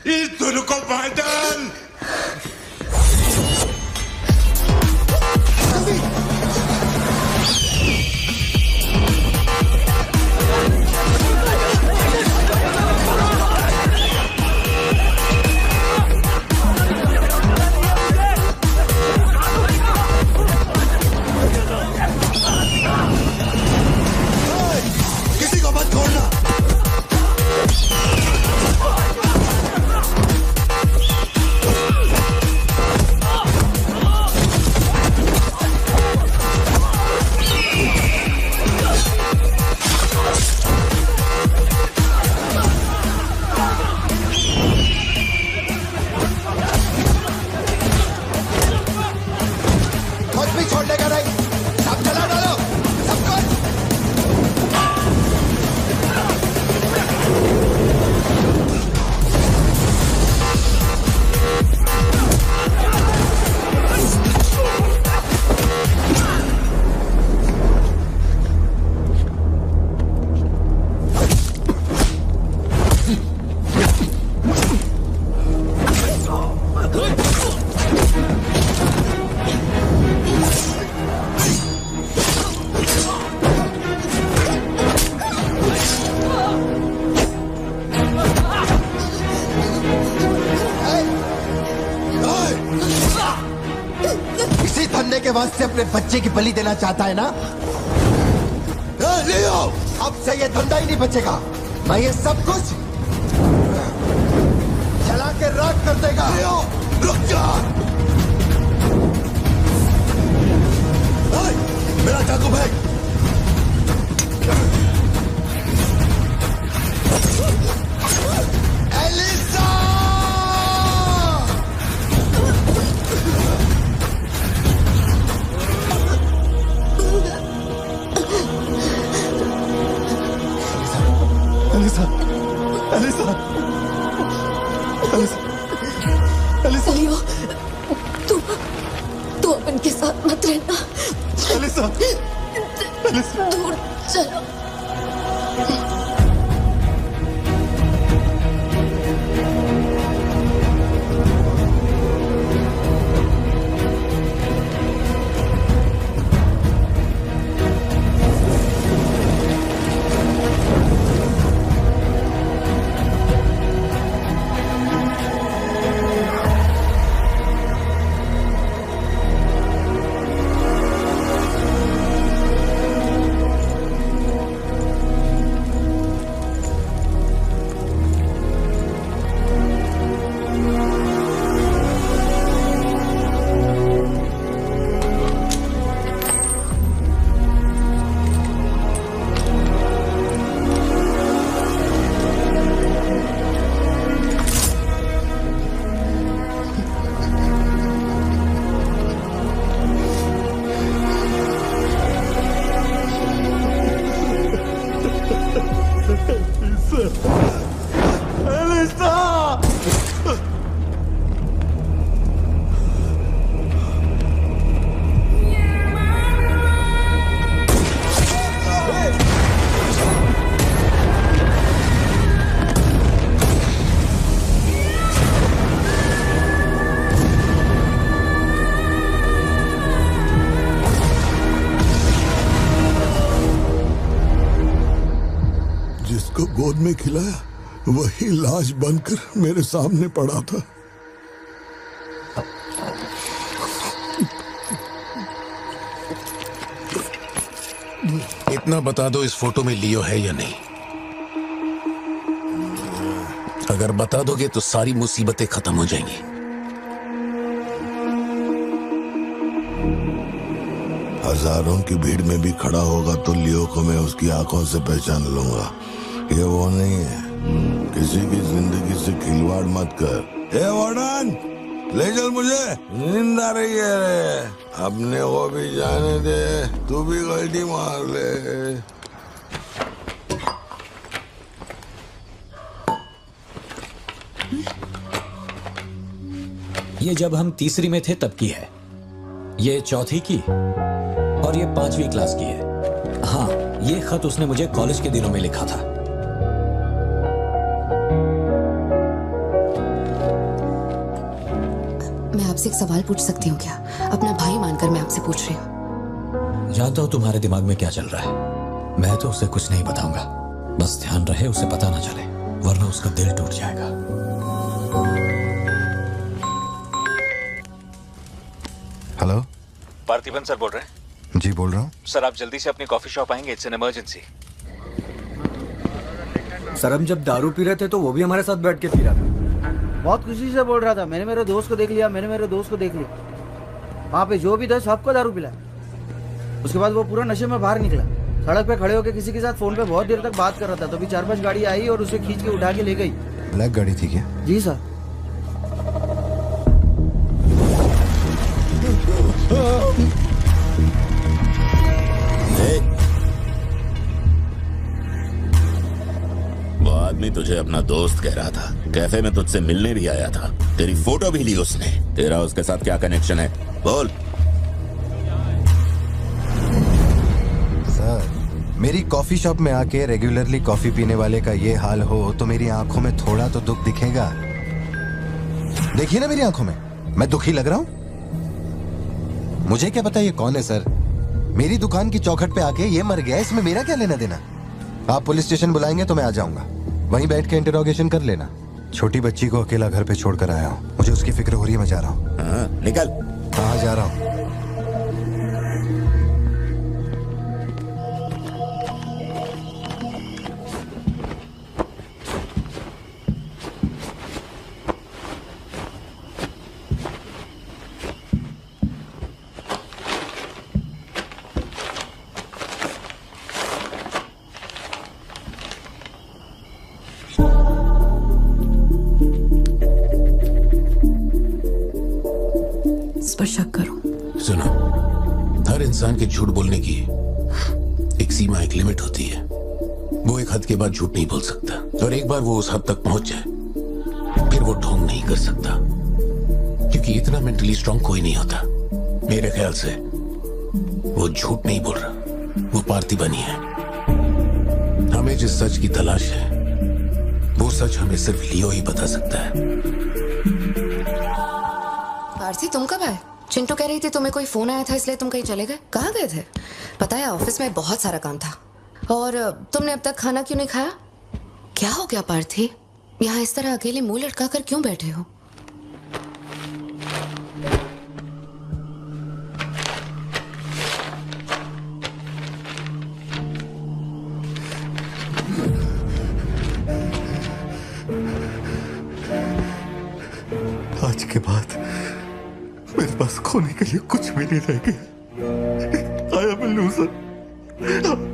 इस दोनों को मार डाल। किसी को मत छोड़ना। कुछ भी छोड़ने का नहीं, सब चला डालो, सब कुछ। इसी धंधे के वास्ते अपने बच्चे की बलि देना चाहता है ना? लियो, अब से ये धंधा ही नहीं बचेगा। मैं ये सब कुछ जला के राख कर देगा। लियो, रुक जा। मेरा चाकू फेंक। Elisa! Elisa, Elisa, Elisa, Elisa. Leo, तू अपन के साथ मत रहना। Elisa, Elisa. दूर चलो। जिसको गोद में खिलाया वही लाश बनकर मेरे सामने पड़ा था। इतना बता दो, इस फोटो में लियो है या नहीं? अगर बता दोगे तो सारी मुसीबतें खत्म हो जाएंगी। हजारों की भीड़ में भी खड़ा होगा तो लियो को मैं उसकी आंखों से पहचान लूंगा। ये वो नहीं है। किसी की जिंदगी से खिलवाड़ मत कर। हे वार्डन, ले चल, मुझे नींद आ रही है। अपने को भी जाने दे, तू भी गलती मार ले। ये जब हम तीसरी में थे तब की है, ये चौथी की और ये 5वीं क्लास की है। हाँ, ये खत उसने मुझे कॉलेज के दिनों में लिखा था। आपसे एक सवाल पूछ सकती हूँ क्या? अपना भाई मानकर मैं आपसे पूछ रही हूँ। जानता हूँ तुम्हारे दिमाग में क्या चल रहा है। मैं तो उसे कुछ नहीं बताऊंगा, बस ध्यान रहे उसे पता ना चले, वरना उसका दिल टूट जाएगा। हेलो, पार्थिबन सर बोल रहे हैं? जी बोल रहा हूँ। सर आप जल्दी से अपनी कॉफी शॉप आएंगे, इट्स एन इमरजेंसी। सर हम जब दारू पी रहे थे तो वो भी हमारे साथ बैठ के पी रहा था। बहुत खुशी से बोल रहा था, मैंने मेरे दोस्त को देख लिया, मैंने मेरे दोस्त को देख लिया। वहाँ पे जो भी था सबको दारू पिलाया। उसके बाद वो पूरा नशे में बाहर निकला, सड़क पे खड़े होकर किसी के साथ फोन पे बहुत देर तक बात कर रहा था। तो अभी 4-5 गाड़ी आई और उसे खींच के उठा के ले गई। ब्लैक गाड़ी थी क्या? जी सर। वो आदमी तुझे अपना दोस्त कह रहा था, कैफे में तुझसे मिलने भी आया था, तेरी फोटो भी ली उसने। तेरा उसके साथ क्या कनेक्शन है, बोल। सर, मेरी कॉफी शॉप में आके रेगुलरली कॉफी पीने वाले का ये हाल हो तो मेरी आंखों में थोड़ा तो दुख दिखेगा। देखिए ना मेरी आंखों में, मैं दुखी लग रहा हूं? मुझे क्या पता ये कौन है सर? मेरी दुकान की चौखट पे आके ये मर गया, इसमें मेरा क्या लेना देना? आप पुलिस स्टेशन बुलाएंगे तो मैं आ जाऊंगा, वहीं बैठ के इंटरोगेशन कर लेना। छोटी बच्ची को अकेला घर पे छोड़कर आया हूँ, मुझे उसकी फिक्र हो रही है, मैं जा रहा हूँ। निकल। कहाँ जा रहा हूँ? पर शक करो। सुनो, हर इंसान के झूठ बोलने की एक सीमा, एक लिमिट होती है। वो एक हद के बाद झूठ नहीं बोल सकता, और एक बार वो उस हद तक पहुंच जाए फिर वो ढोंग नहीं कर सकता, क्योंकि इतना मेंटली स्ट्रांग कोई नहीं होता। मेरे ख्याल से वो झूठ नहीं बोल रहा, वो पार्थिबन ही है। हमें जिस सच की तलाश है वो सच हमें सिर्फ लियो ही बता सकता है। पार्थी, तुम कब आए? चिंटू कह रही थी तुम्हें कोई फोन आया था इसलिए तुम कहीं चले गए। कहाँ गए थे? पता है ऑफिस में बहुत सारा काम था। और तुमने अब तक खाना क्यों नहीं खाया? क्या हो गया पार्थी? यहाँ इस तरह अकेले मुंह लटका कर क्यों बैठे हो? आज के बाद मेरे पास खोने के लिए कुछ भी नहीं रह गया। I am a loser.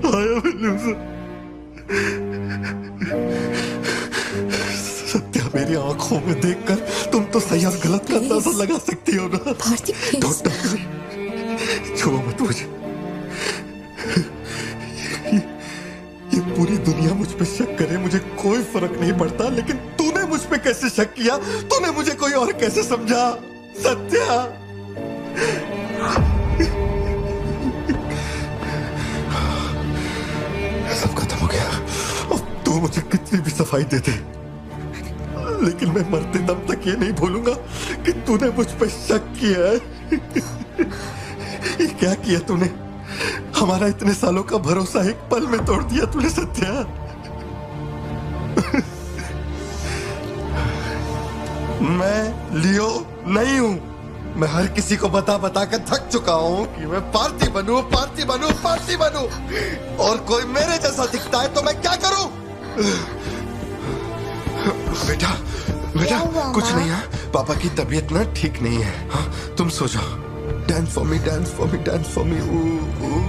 I am a loser. Satya, मेरी आंखों में देखकर तुम तो सही और गलत का अंदाजा लगा सकती हो ना। Don't touch me. छुओ मत मुझे। ये पूरी दुनिया मुझ पे शक करे, मुझे कोई फर्क नहीं पड़ता, लेकिन तूने मुझ पे कैसे शक किया? तूने मुझे कोई और कैसे समझा? सत्या, सब खत्म हो गया। अब तू मुझे कितनी भी सफाई दे दे, लेकिन मैं मरते दम तक ये नहीं भूलूंगा कि तूने मुझ पे शक किया है। ये क्या किया तूने? हमारा इतने सालों का भरोसा एक पल में तोड़ दिया तूने सत्या। मैं लियो नहीं हूं। मैं हर किसी को बता बता कर थक चुका हूं कि मैं पार्टी बनूं, पार्टी बनूं, पार्टी बनूं, और कोई मेरे जैसा दिखता है तो मैं क्या करूं? बेटा, बेटा कुछ नहीं है, पापा की तबीयत ना ठीक नहीं है। हाँ, तुम सो जाओ। Dance for me, dance for me, dance for me. Ooh, ooh.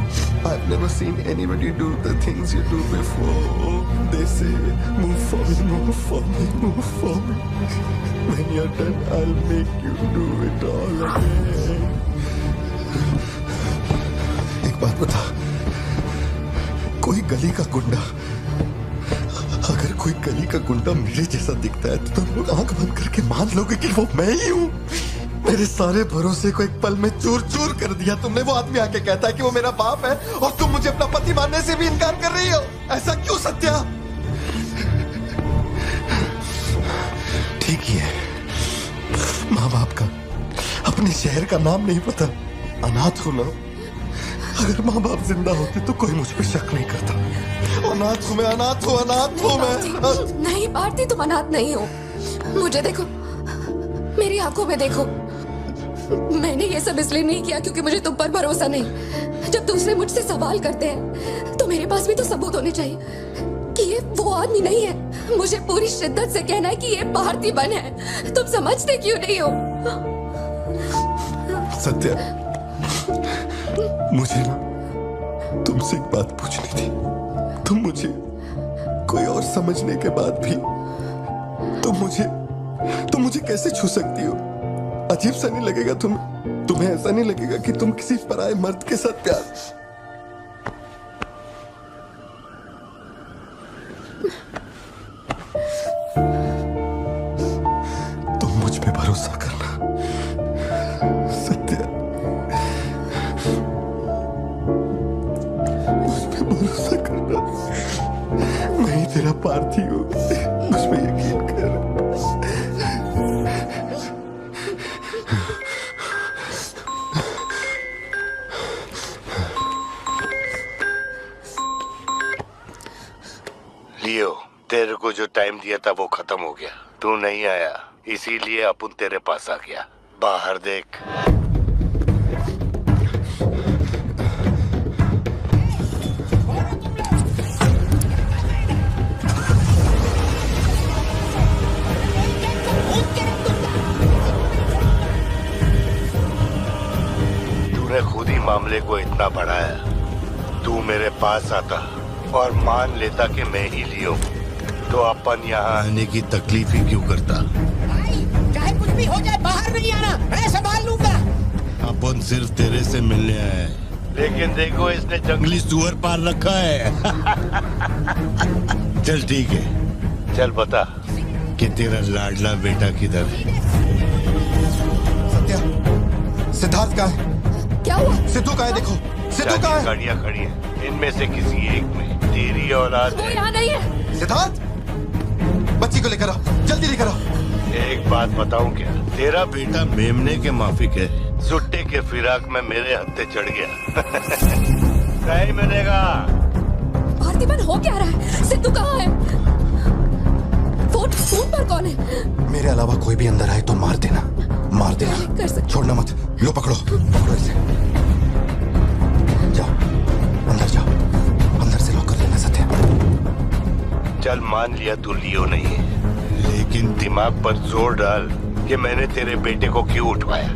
I've never seen anybody do the things you do before. They say, move for me, move for me, move for me. When you're done, I'll make you do it all again. एक बात बता, कोई गली का गुंडा, अगर कोई गली का गुंडा मेरे जैसा दिखता है तो तुम लोग आंख बंद करके मान लोगे कि वो मैं ही हूँ। मेरे सारे भरोसे को एक पल में चूर चूर कर दिया तुमने। वो आदमी आके कहता है कि वो मेरा बाप है और तुम मुझे अपना पति मानने से भी इनकार कर रही हो। ऐसा क्यों सत्या? ठीक ही है, माँ बाप का उन्हें शहर का नाम नहीं पता। अनाथ हूं ना। अगर माँ बाप जिंदा होते तो कोई मुझ पे शक नहीं करता। अनाथ हूं मैं, अनाथ हूं, अनाथ हूं मैं। नहीं भारती, तुम अनाथ नहीं हो। मुझे देखो, मेरी आंखों में देखो। मैंने ये सब इसलिए नहीं किया क्योंकि मुझे तुम पर भरोसा नहीं। जब दूसरे मुझसे सवाल करते हैं तो मेरे पास भी तो सबूत होने चाहिए कि ये वो आदमी नहीं है। मुझे पूरी शिद्दत से कहना है कि ये पार्थिबन है। तुम समझते क्यों नहीं हो? सत्या, मुझे ना तुमसे एक बात पूछनी थी। तुम मुझे कोई और समझने के बाद भी तुम मुझे कैसे छू सकती हो? अजीब सा नहीं लगेगा तुम्हें ऐसा नहीं लगेगा कि तुम किसी पराये मर्द के साथ प्यार? तुम मुझ पे भरोसा करना सत्या, मुझ पे भरोसा करना। मैं ही तेरा पार्थी हूँ, मुझ पे यकीन कर। लियो, तेरे को जो टाइम दिया था वो खत्म हो गया। तू नहीं आया, इसीलिए अपन तेरे पास आ गया। बाहर देख। तूने खुद ही मामले को इतना बढ़ाया। तू मेरे पास आता और मान लेता कि मैं ही लियो, तो अपन यहाँ आने की तकलीफ ही क्यों करता? चाहे कुछ भी हो जाए, बाहर नहीं आना, मैं संभाल लूंगा। अपन सिर्फ तेरे से मिलने आए, लेकिन देखो इसने जंगली सुअर पाल रखा है। चल ठीक है, चल बता कि तेरा लाडला बेटा किधर है? सत्या, सिद्धार्थ कहाँ है? क्या हुआ? सिद्धू कहाँ है? देखो सिद्धू कहाँ है? गाड़ियाँ खड़ी हैं, इनमें से किसी एक में तेरी औलाद वो यहाँ नहीं है। सिद्धार्थ, बच्ची को लेकर आओ, जल्दी लेकर आओ। एक बात बताऊं क्या? तेरा बेटा मेमने के माफिक है। सुट्टे के फिराक में मेरे हत्थे चढ़ गया। नहीं मिलेगा। पार्थिबन हो क्या रहा है? सिद्धू कहाँ है? फोन पर कौन है? मेरे अलावा कोई भी अंदर आए तो मार देना, मार देना। कर सकते। छोड़ना मत। लो पकड़ो, पकड़ो इसे। जाओ अंदर जाओ, अंदर से लॉक कर देना सत्या। चल मान लिया तू लियो नहीं है, लेकिन दिमाग पर जोर डाल कि मैंने तेरे बेटे को क्यों उठवाया।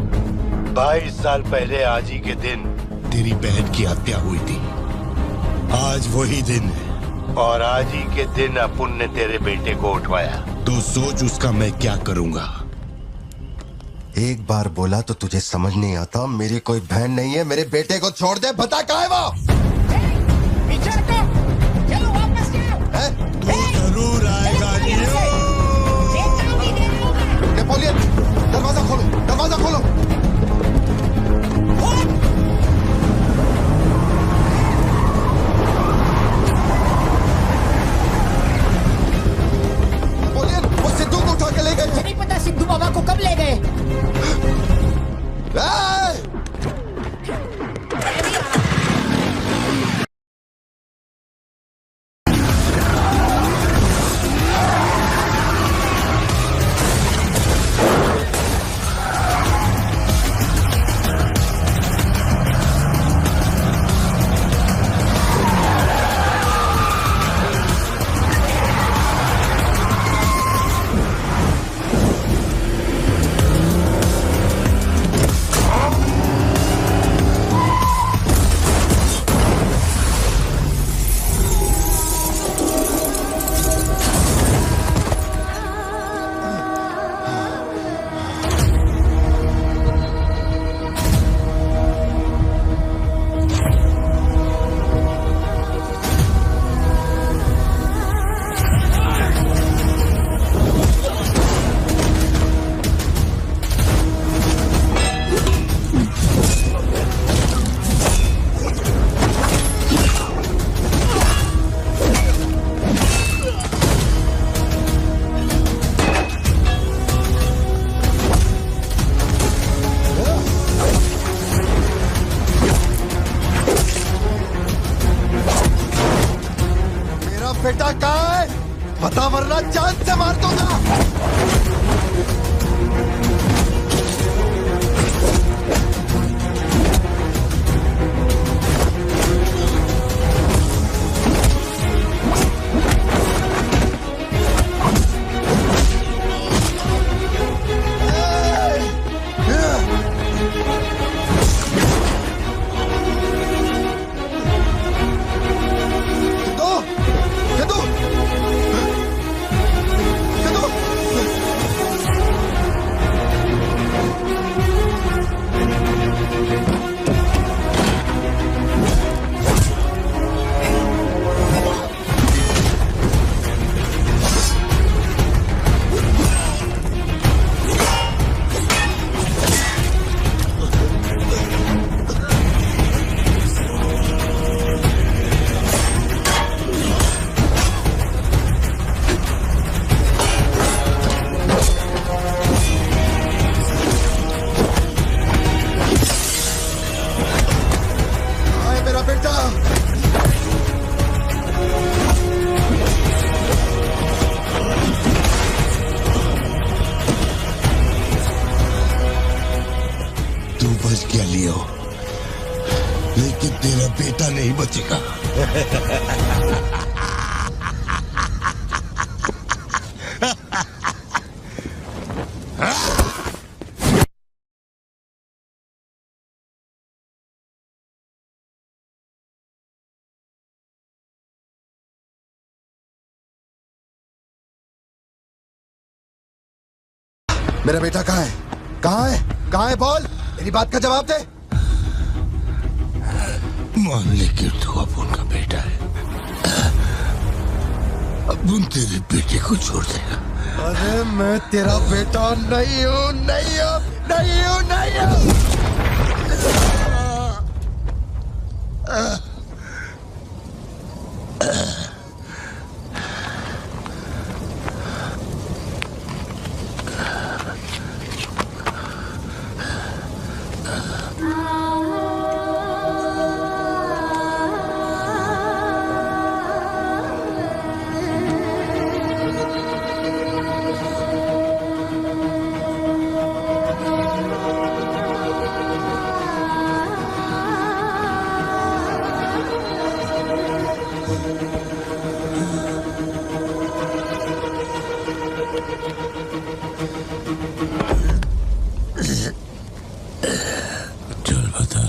22 साल पहले आज ही के दिन तेरी बहन की हत्या हुई थी। आज वही दिन है और आज ही के दिन अपुन ने तेरे बेटे को उठवाया। तो सोच उसका मैं क्या करूंगा। एक बार बोला तो तुझे समझ नहीं आता? मेरी कोई बहन नहीं है, मेरे बेटे को छोड़ दे। बता कहाँ है वो? चलो वापस जाओ। तू जरूर आएगा लियो। नेपोलियन, दरवाजा खोलो, दरवाजा खोलो। नेपोलियन, वो सिद्धू को उठा के ले गए। मुझे नहीं पता सिद्धू बाबा को कब ले गए। जान से मार दूंगा। लेकिन तेरा बेटा नहीं बचेगा। मेरा बेटा कहाँ है? कहाँ है? कहाँ है? बोल, मेरी बात का जवाब दे। मान ले कि तू अब उनका बेटा है, अब उन तेरे बेटे को छोड़ देगा। अरे मैं तेरा बेटा नहीं हूँ, नहीं हूँ, नहीं हूँ, नहीं हूँ। चल बता,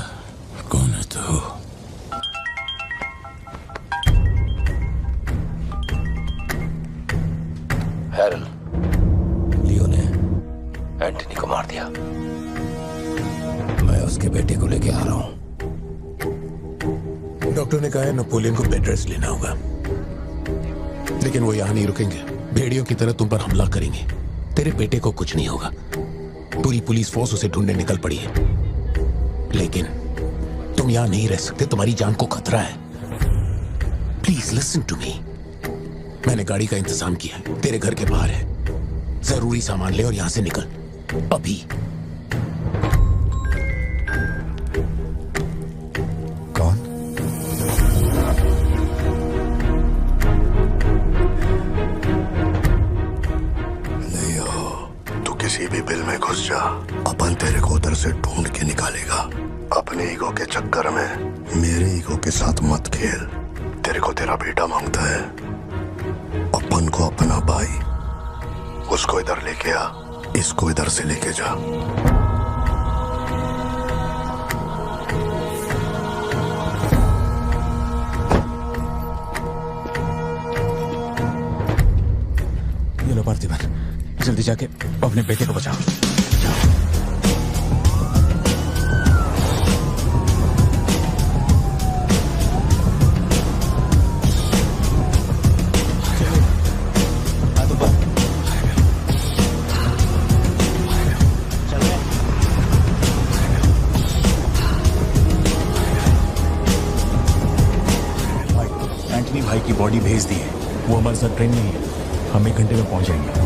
कौन है तू? हैरल, लियो ने एंटनी को मार दिया। मैं उसके बेटे को लेके आ रहा हूँ। डॉक्टर ने कहा है नेपोलियन को बेड रेस्ट लेना होगा, लेकिन वो यहाँ नहीं रुकेंगे। भेड़ियों की तरह तुम पर हमला करेंगे। तेरे बेटे को कुछ नहीं होगा। पूरी पुलिस फोर्स उसे ढूंढने निकल पड़ी है, लेकिन तुम यहां नहीं रह सकते। तुम्हारी जान को खतरा है। Please listen to me. मैंने गाड़ी का इंतजाम किया है, तेरे घर के बाहर है। जरूरी सामान ले और यहां से निकल अभी। कौन? तू किसी भी बिल में घुस जा, अपन तेरे को उधर से ढूंढ के निकालेगा। अपने ईगो के चक्कर में मेरे ईगो के साथ मत खेल। तेरे को तेरा बेटा मांगता है, अपन को अपना भाई। उसको इधर लेके आ, इसको इधर से लेके जा। ये लो पार्थिवन, जल्दी जाके अपने बेटे को बचाओ। एंटनी भाई की बॉडी भेज दी है। वो हमारे साथ ट्रेन नहीं है। हम 1 घंटे में पहुंच जाएंगे।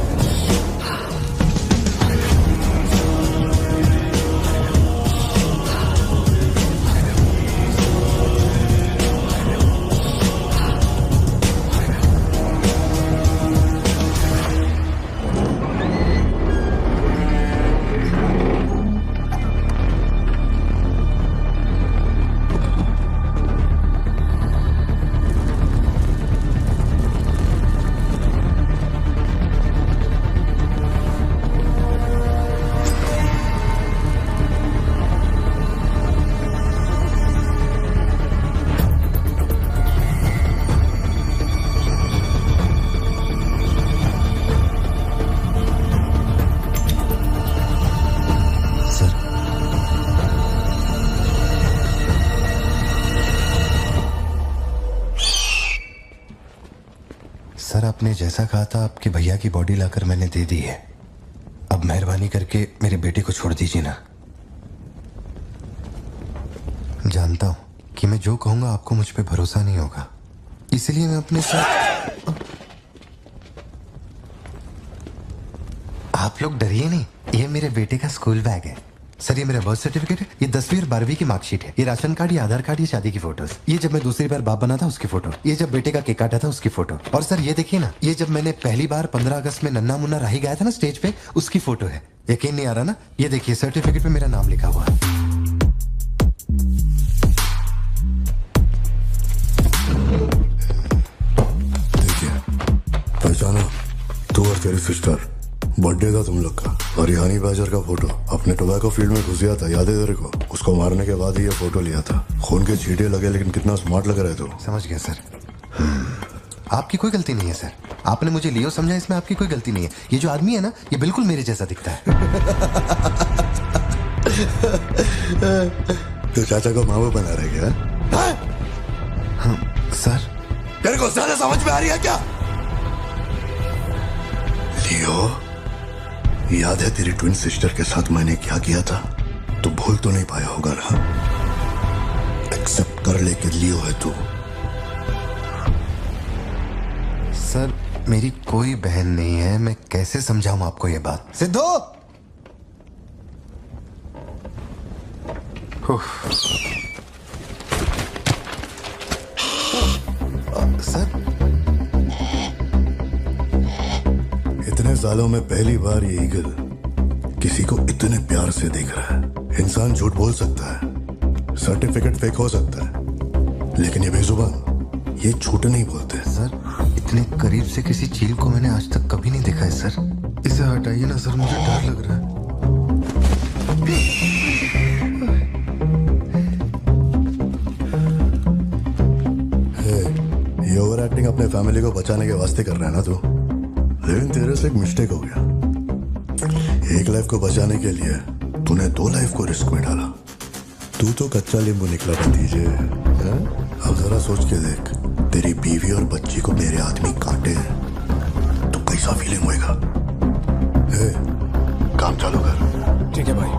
आपने जैसा कहा था आपके भैया की बॉडी लाकर मैंने दे दी है। अब मेहरबानी करके मेरे बेटे को छोड़ दीजिए ना। जानता हूं कि मैं जो कहूंगा आपको मुझ पे भरोसा नहीं होगा, इसलिए मैं अपने साथ। आप लोग डरिए नहीं, ये मेरे बेटे का स्कूल बैग है सर। ये मेरा बर्थ सर्टिफिकेट है, ये 10वीं और 12वीं की मार्कशीट है, ये राशन कार्ड, ये आधार कार्ड, ये शादी की फोटोज, ये जब मैं दूसरी बार बाप बना था उसकी फोटो, ये जब बेटे का केक काटा था उसकी फोटो, और सर ये देखिए ना, ये जब मैंने पहली बार 15 अगस्त में नन्ना मुन्ना राही गाया था ना स्टेज पे, उसकी फोटो है। यकीन नहीं आ रहा ना? ये देखिए सर्टिफिकेट पे मेरा नाम लिखा हुआ है। देखिए पहचानो, तू और तेरी सिस्टर, बर्थडे था तुम लोग का, और ये हनी बैजर का फोटो अपने टोबैको फील्ड में घुस गया था, याद है तेरे को? उसको मारने के बाद ही ये फोटो लिया था। खून के छींटे लगे लेकिन कितना स्मार्ट लग रहा है तू। समझ गया सर। आपकी कोई गलती नहीं है सर, आपने मुझे लियो समझा, इसमें आपकी कोई गलती नहीं है। ये जो आदमी है ना, ये बिल्कुल मेरे जैसा दिखता है। तो चाचा को मामू बना रहे क्या? हाँ, सर तेरे को ज्यादा समझ में आ रही है क्या? लियो, याद है तेरी ट्विन सिस्टर के साथ मैंने क्या किया था? तू भूल तो नहीं पाया होगा ना? एक्सेप्ट कर ले कि लियो है तू। सर मेरी कोई बहन नहीं है, मैं कैसे समझाऊं आपको ये बात? सिद्धू! सर इतने सालों में पहली बार ये ईगल किसी को इतने प्यार से देख रहा है। इंसान झूठ बोल सकता है, सर्टिफिकेट फेक हो सकता है, लेकिन ये बेजुबान, ये झूठ नहीं बोलते। सर इतने करीब से किसी चील को मैंने आज तक कभी नहीं देखा है सर। इसे हटाइए ना सर, मुझे डर लग रहा है। ये ओवर एक्टिंग अपने फैमिली को बचाने के वास्ते कर रहा है ना तू, लेकिन तेरे से एक मिस्टेक हो गया। एक लाइफ को बचाने के लिए तूने 2 लाइफ को रिस्क में डाला। तू तो कच्चा नींबू निकला भतीजे। अब जरा सोच के देख, तेरी बीवी और बच्ची को मेरे आदमी काटे तो कैसा फीलिंग होएगा? काम चालू कर। ठीक है भाई।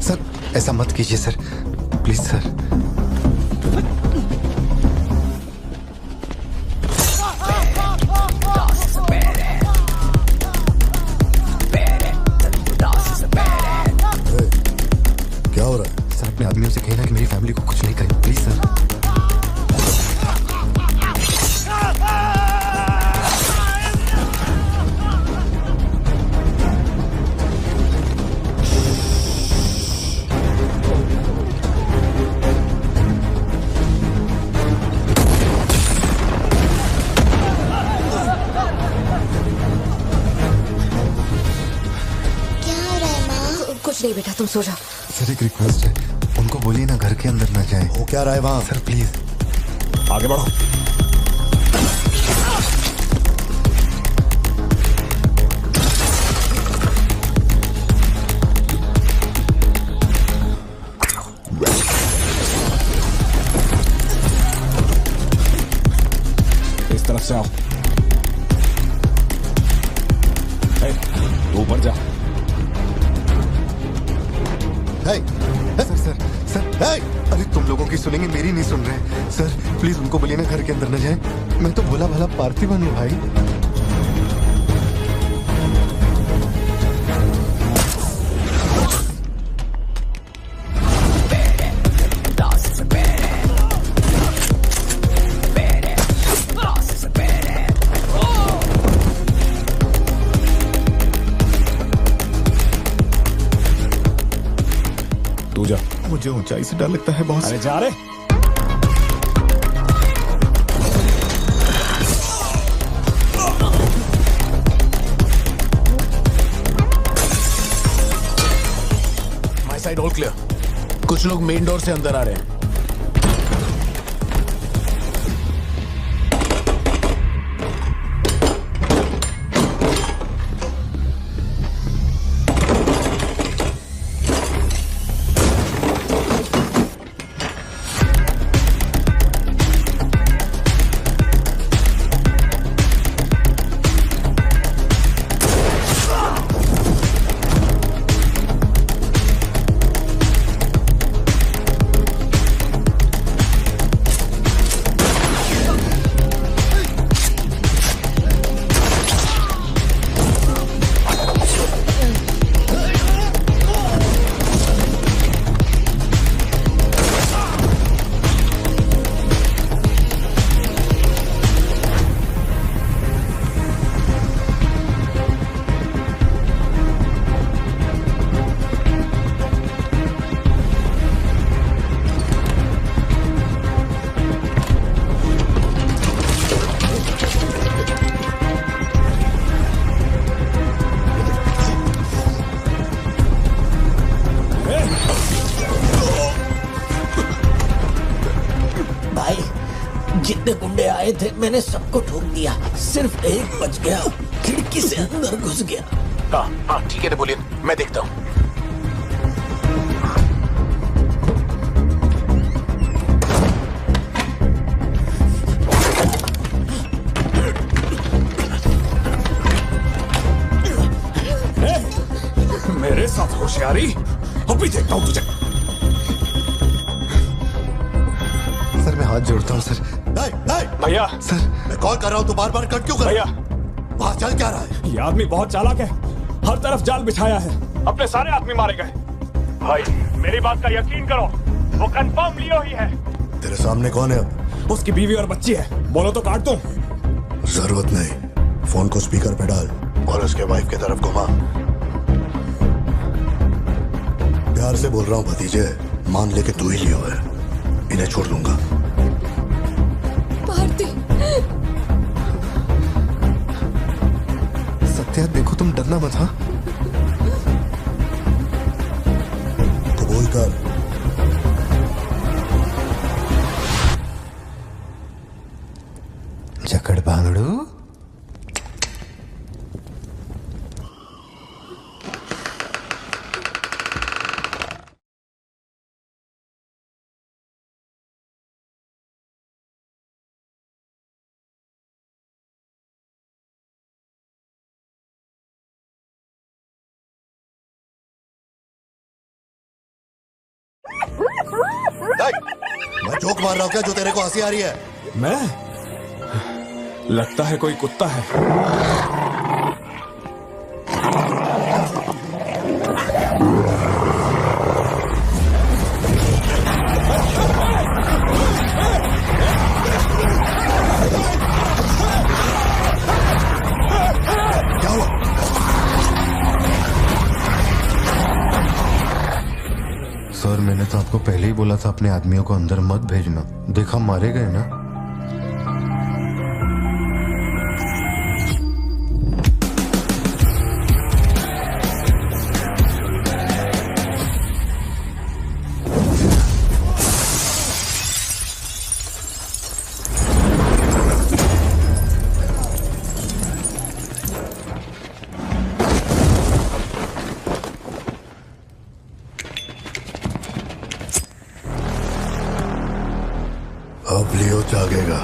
सर ऐसा मत कीजिए सर, प्लीज सर। क्या हो रहा है? सर अपने आदमियों से कहना कि मेरी फैमिली को कुछ नहीं करें, प्लीज सर। कुछ नहीं बेटा, तुम सो जाओ। सर एक रिक्वेस्ट है, उनको बोलिए ना घर के अंदर ना जाए। वो क्या रहा है वहां? सर प्लीज आगे बढ़ो। इस तरफ से आओ। तू ऊपर जा। सर सर सर अरे तुम लोगों की सुनेंगे, मेरी नहीं सुन रहे। सर प्लीज उनको बोलिए ना घर के अंदर न जाए। मैं तो भोला भाला पार्थिवन हूँ भाई। तू जा। मुझे ऊंचाई से डर लगता है बॉस। अरे जा रे। My side all clear. कुछ लोग मेन डोर से अंदर आ रहे हैं। आए थे मैंने सबको ठोक दिया, सिर्फ एक बच गया, खिड़की से अंदर घुस गया। हाँ ठीक है नेपोलियन, मैं देखता हूँ। मेरे साथ होशियारी, अभी देखता हूँ तुझे। सर मैं हाथ जोड़ता हूँ सर। भैया सर मैं कॉल कर रहा हूँ तो बार बार कट क्यों कर भैया, वहाँ चल क्या रहा है? ये आदमी बहुत चालाक है, हर तरफ जाल बिछाया है, अपने सारे आदमी मारे गए। भाई मेरी बात का यकीन करो, वो कंफर्म लियो ही है। तेरे सामने कौन है अब? उसकी बीवी और बच्ची है, बोलो तो काट दूं। जरूरत नहीं, फोन को स्पीकर पे डाल और उसके वाइफ की तरफ घुमा। प्यार से बोल रहा हूँ भतीजे, मान ले के तू ही लियो है, इन्हें छोड़ दूंगा। भारती, सत्या देखो तुम डरना मत। हाँ कबूल कर। जकड़ बांगड़ू। मैं जोक मार रहा हूँ क्या जो तेरे को हंसी आ रही है? मैं? लगता है कोई कुत्ता है। क्या हुआ? सर मैंने तो आपको पहले ही बोला था अपने आदमियों को अंदर मत भेजना, देखा मारे गए ना। अब लियो जागेगा।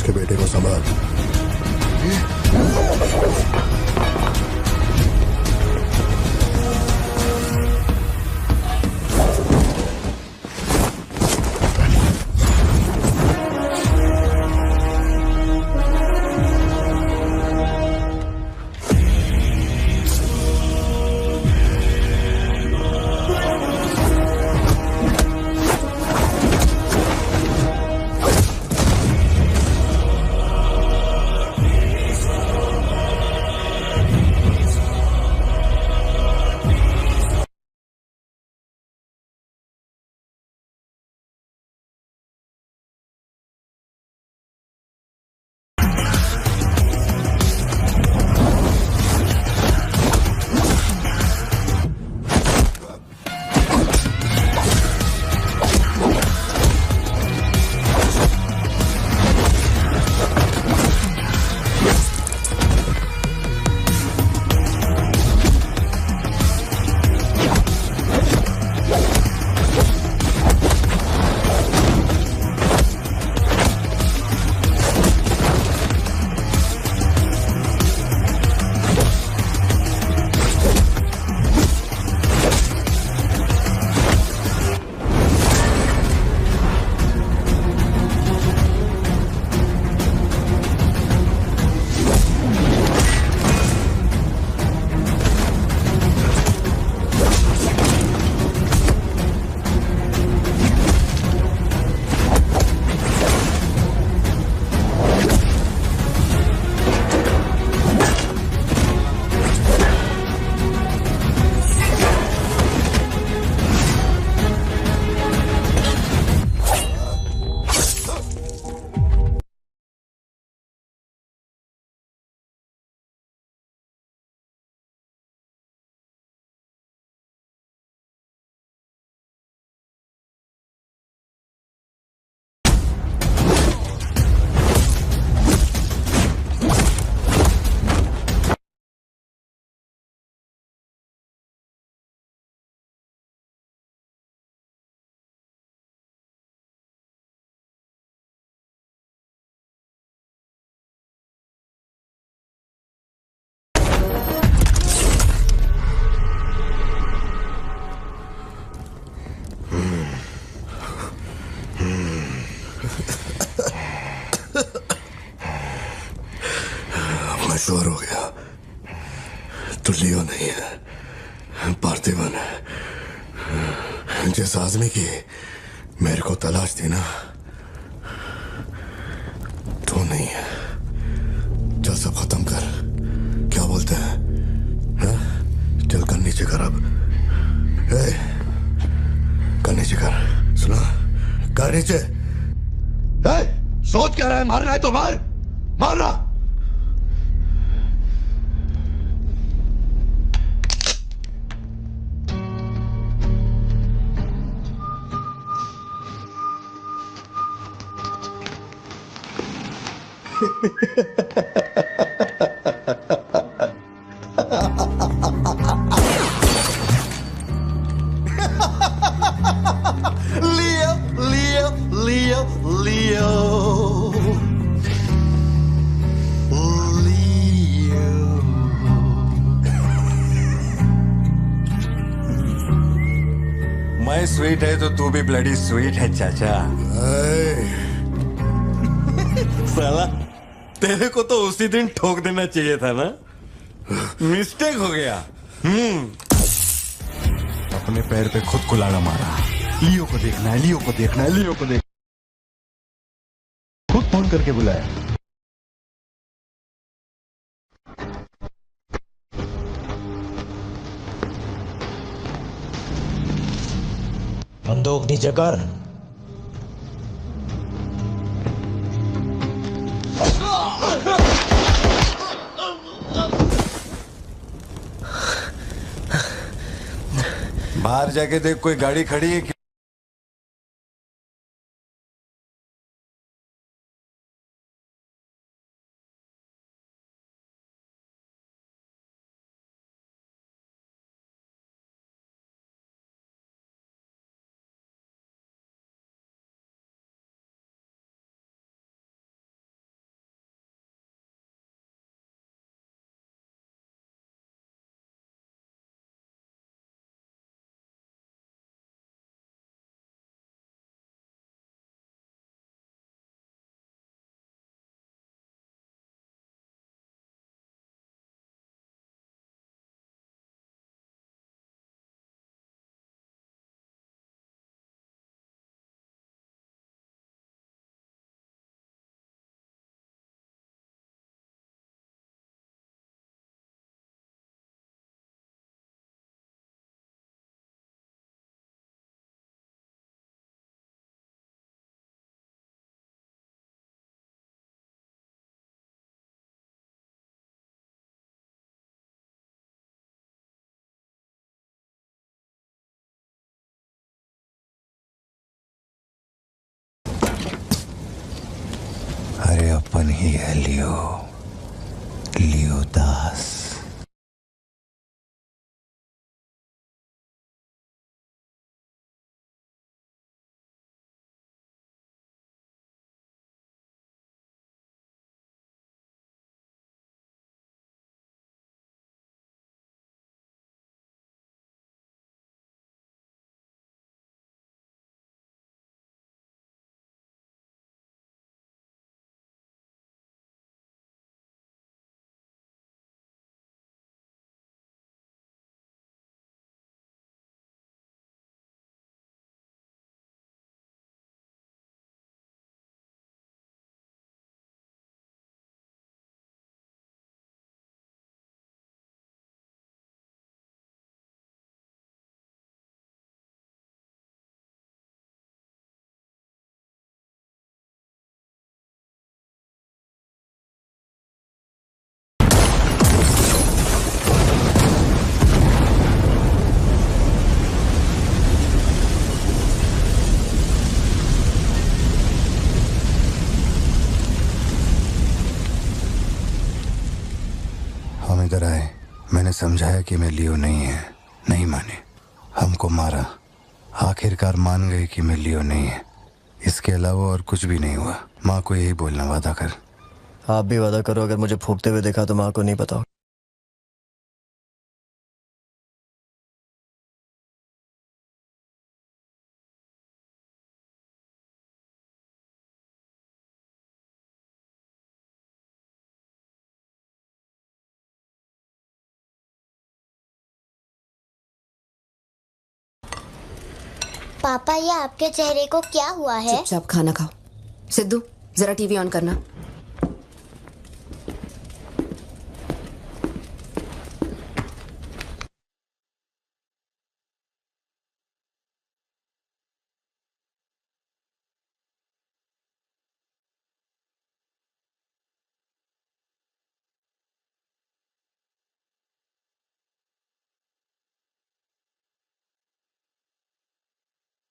के बेटे को संभाल। श्योर हो गया तो लियो नहीं है, पार्थिवन है। जिस आदमी की मेरे को तलाश थी ना, तो नहीं है। चल सब खत्म कर, क्या बोलते हैं? हा? चल कर नीचे कर अब। कर नीचे कर, सुना? कर नीचे। सोच क्या रहा है? मारना है तो मार, मारना। Leo, Leo, Leo, Leo. मैं स्वीट है तो तू भी ब्लडी स्वीट है चाचा। साला तेरे को तो उसी दिन ठोक देना चाहिए था ना, मिस्टेक हो गया। अपने पैर पे खुद कुल्हाड़ा मारा। लियो को देखना है, लियो को देखना है, लियो को देख। खुद फोन करके बुलाया। बंदूक नीचे कर। बाहर जाके देख कोई गाड़ी खड़ी है। ओपन ही है लियो, लियो दास। हम इधर आए, मैंने समझाया कि मैं लियो नहीं है, नहीं माने, हमको मारा। आखिरकार मान गए कि मैं लियो नहीं है। इसके अलावा और कुछ भी नहीं हुआ। माँ को यही बोलना, वादा कर। आप भी वादा करो, अगर मुझे फूंकते हुए देखा तो माँ को नहीं बताओ। पापा, ये आपके चेहरे को क्या हुआ है? चुपचाप खाना खाओ। सिद्धू, जरा टीवी ऑन करना।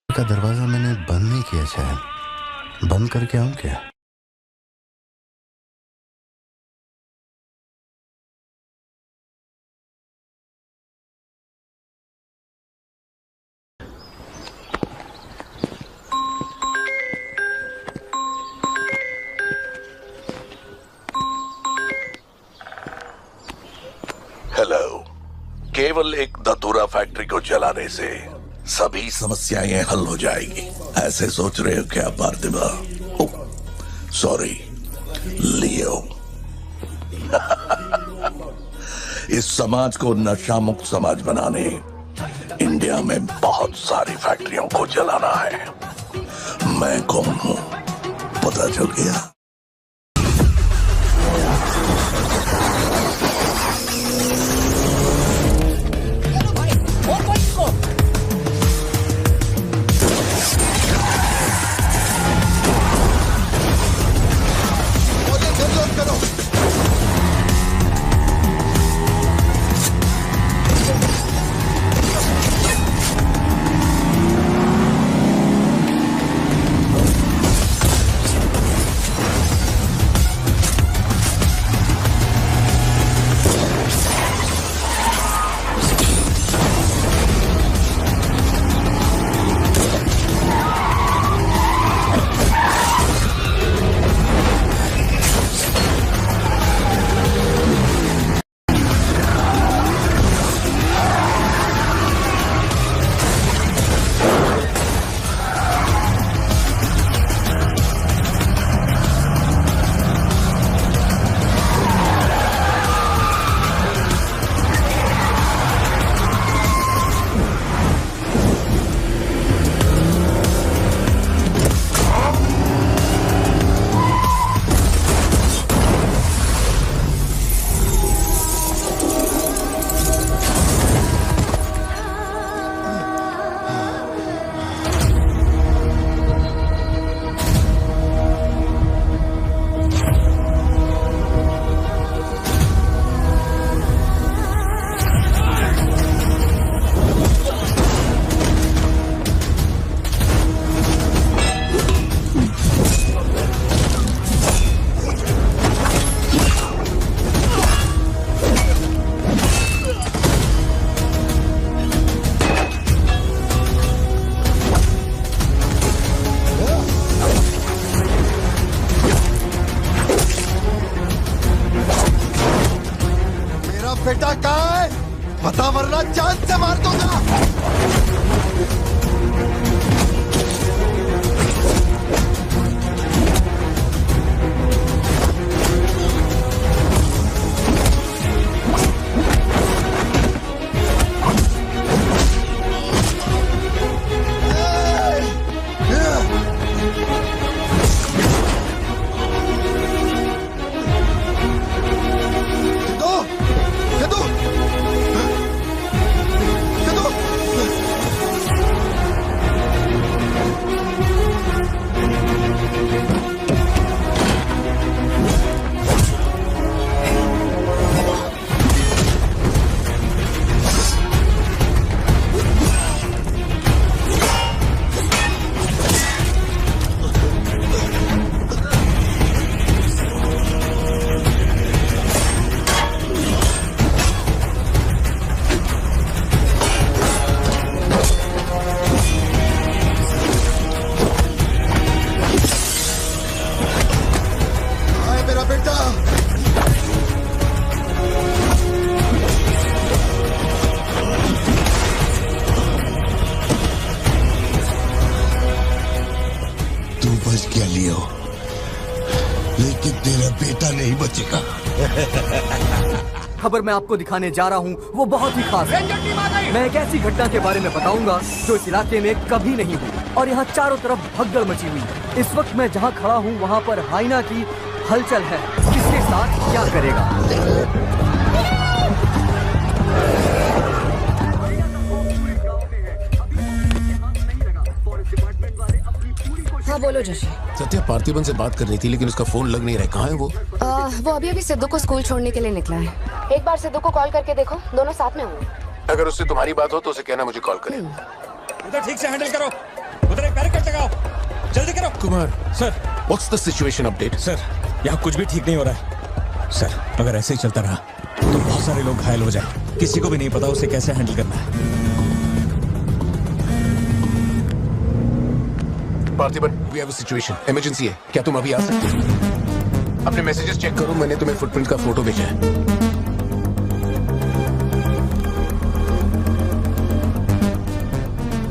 का दरवाजा मैंने बंद नहीं किया, शायद बंद करके आऊं क्या? हेलो। केवल एक धतूरा फैक्ट्री को जलाने से सभी समस्याएं हल हो जाएगी, ऐसे सोच रहे हो क्या पार्थिवा? सॉरी लियो। इस समाज को नशा मुक्त समाज बनाने इंडिया में बहुत सारी फैक्ट्रियों को जलाना है। मैं कौन हूं पता चल गया? बेटा कहाँ है? बता वरना जान से मार दूंगा। खबर मैं आपको दिखाने जा रहा हूँ वो बहुत ही खास है। मैं एक ऐसी घटना के बारे में बताऊंगा जो इस इलाके में कभी नहीं हुई और यहाँ चारों तरफ भगदड़ मची हुई है। इस वक्त मैं जहाँ खड़ा हूँ वहाँ पर हाइना की हलचल है। किसके साथ क्या करेगा? हाँ बोलो जोशी। सत्या पार्थिबन से बात करनी थी लेकिन उसका फोन लग नहीं रहा है। कहाँ है वो? वो अभी सिद्धू को स्कूल छोड़ने के लिए निकला है। एक बार सिद्धू को कॉल करके देखो, दोनों साथ में होंगे। अगर उससे तुम्हारी बात हो तो उसे कहना मुझे कॉल करे। उधर ठीक से हैंडल करो, उधर एक बैरिकेड लगाओ, जल्दी करो। Kumar sir, what's the situation update? Sir, यहाँ कुछ भी ठीक नहीं हो रहा है। सर, अगर ऐसे ही चलता रहा तो बहुत सारे लोग घायल हो जाए। किसी को भी नहीं पता उसे कैसे हैंडल करना है। Parthiban, we have a situation, emergency है। क्या तुम अभी आ सकते हो? अपने मैसेजेस चेक करो, मैंने तुम्हें फुटप्रिंट का फोटो भेजा है।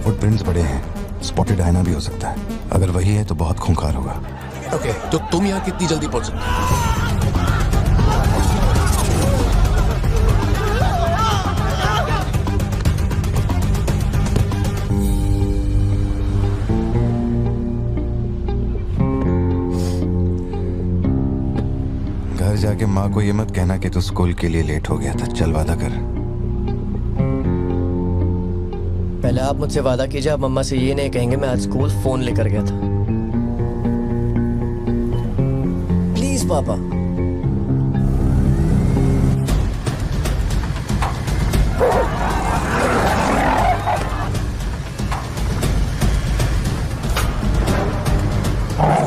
फुटप्रिंट्स बड़े हैं, स्पॉटेड हाइना भी हो सकता है। अगर वही है तो बहुत खूंखार होगा। ओके, तो तुम यहाँ कितनी जल्दी पहुंच सकते हो? घर जाके माँ को ये मत कहना कि तू स्कूल के लिए लेट हो गया था। चल वादा कर। पहले आप मुझसे वादा कीजिए, आप मम्मा से ये नहीं कहेंगे मैं आज स्कूल फोन लेकर गया था। प्लीज पापा।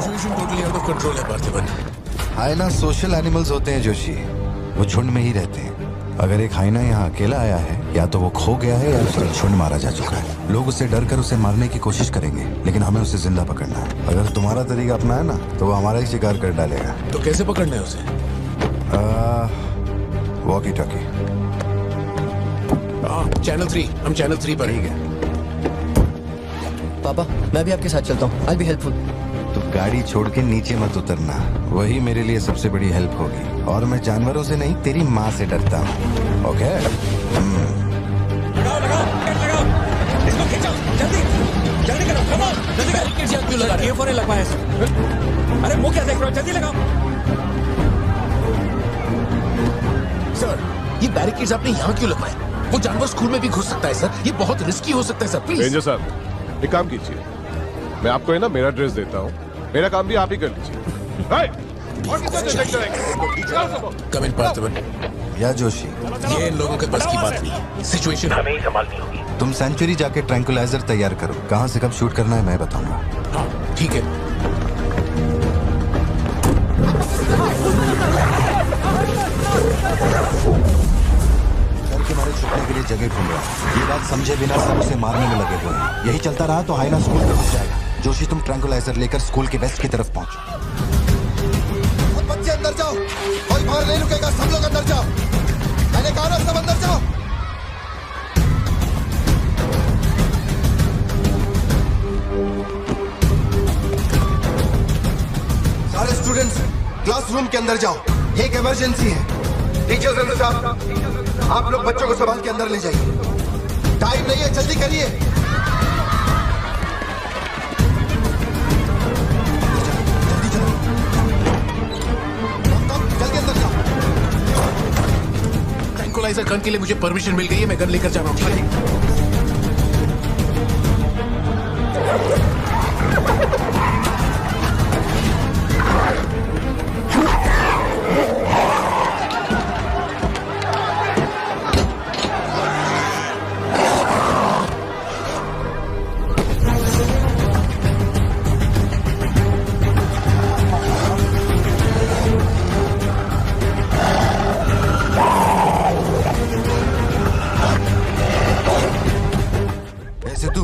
Situation totally out of control है पार्थिबन। हाइना सोशल एनिमल्स होते हैं जोशी, वो झुंड में ही रहते हैं। अगर एक हाइना यहाँ अकेला आया है, या तो वो खो गया है या उसका झुंड मारा जा चुका है। लोग उससे डर कर उसे मारने की कोशिश करेंगे, लेकिन हमें उसे जिंदा पकड़ना है। अगर तुम्हारा तरीका अपनाया ना तो वो हमारा ही शिकार कर डालेगा। तो कैसे पकड़ना है उसे? Walkie talkie. चैनल 3, हम चैनल 3 पर। ठीक है पापा, मैं भी आपके साथ चलता हूँ। I'll be helpful। तो गाड़ी छोड़ के नीचे मत उतरना, वही मेरे लिए सबसे बड़ी हेल्प होगी। और मैं जानवरों से नहीं, तेरी माँ से डरता हूँ। ओके? लगाओ, लगाओ, इसको खींचो, जल्दी, जल्दी करो, कम ऑन, जल्दी करो। क्यों लगा रहे हो? ये लगवाया है। अरे मुंह क्या देख रहे हो? जल्दी लगाओ। सर, ये बैरिकेड्स आपने यहाँ क्यों लगवाए? वो जानवर स्कूल में भी घुस सकता है सर। ये बहुत रिस्की हो सकता है सर। प्लीज रेंजर साहब, एक काम कीजिए, मैं आपको है ना मेरा ड्रेस देता हूँ, मेरा काम भी आप ही कर लीजिए। कम इन पार्थिबन। या जोशी, ये इन लोगों के बस की बात नहीं है। सिचुएशन हमें ही संभालनी होगी। तुम सेंचुरी जाके ट्रैंकुलाइजर तैयार करो। कहाँ से कब शूट करना है मैं बताऊंगा। हाँ ठीक है। घर के मारे छुपने के लिए जगह ढूंढ रहा है। ये बात समझे बिना सब उसे मारने में लगे हुए हैं। यही चलता रहा तो हाइना स्कूल में घुस जाएगा। जोशी, तुम ट्रैंकुलाइजर लेकर स्कूल के वेस्ट की तरफ पहुंचो। बच्चे अंदर जाओ, कोई बाहर नहीं रुकेगा, सब लोग अंदर जाओ। मैंने कहा ना सब अंदर जाओ। सारे स्टूडेंट्स क्लासरूम के अंदर जाओ, एक इमरजेंसी है। टीचर्स एंड स्टाफ, आप लोग बच्चों को संभाल के अंदर ले जाइए। टाइम नहीं है, जल्दी करिए। जल्दी अंदर जाओ। ट्रैंकुलाइजर गन के लिए मुझे परमिशन मिल गई है, मैं गन लेकर जा रहा हूँ। ठीक है?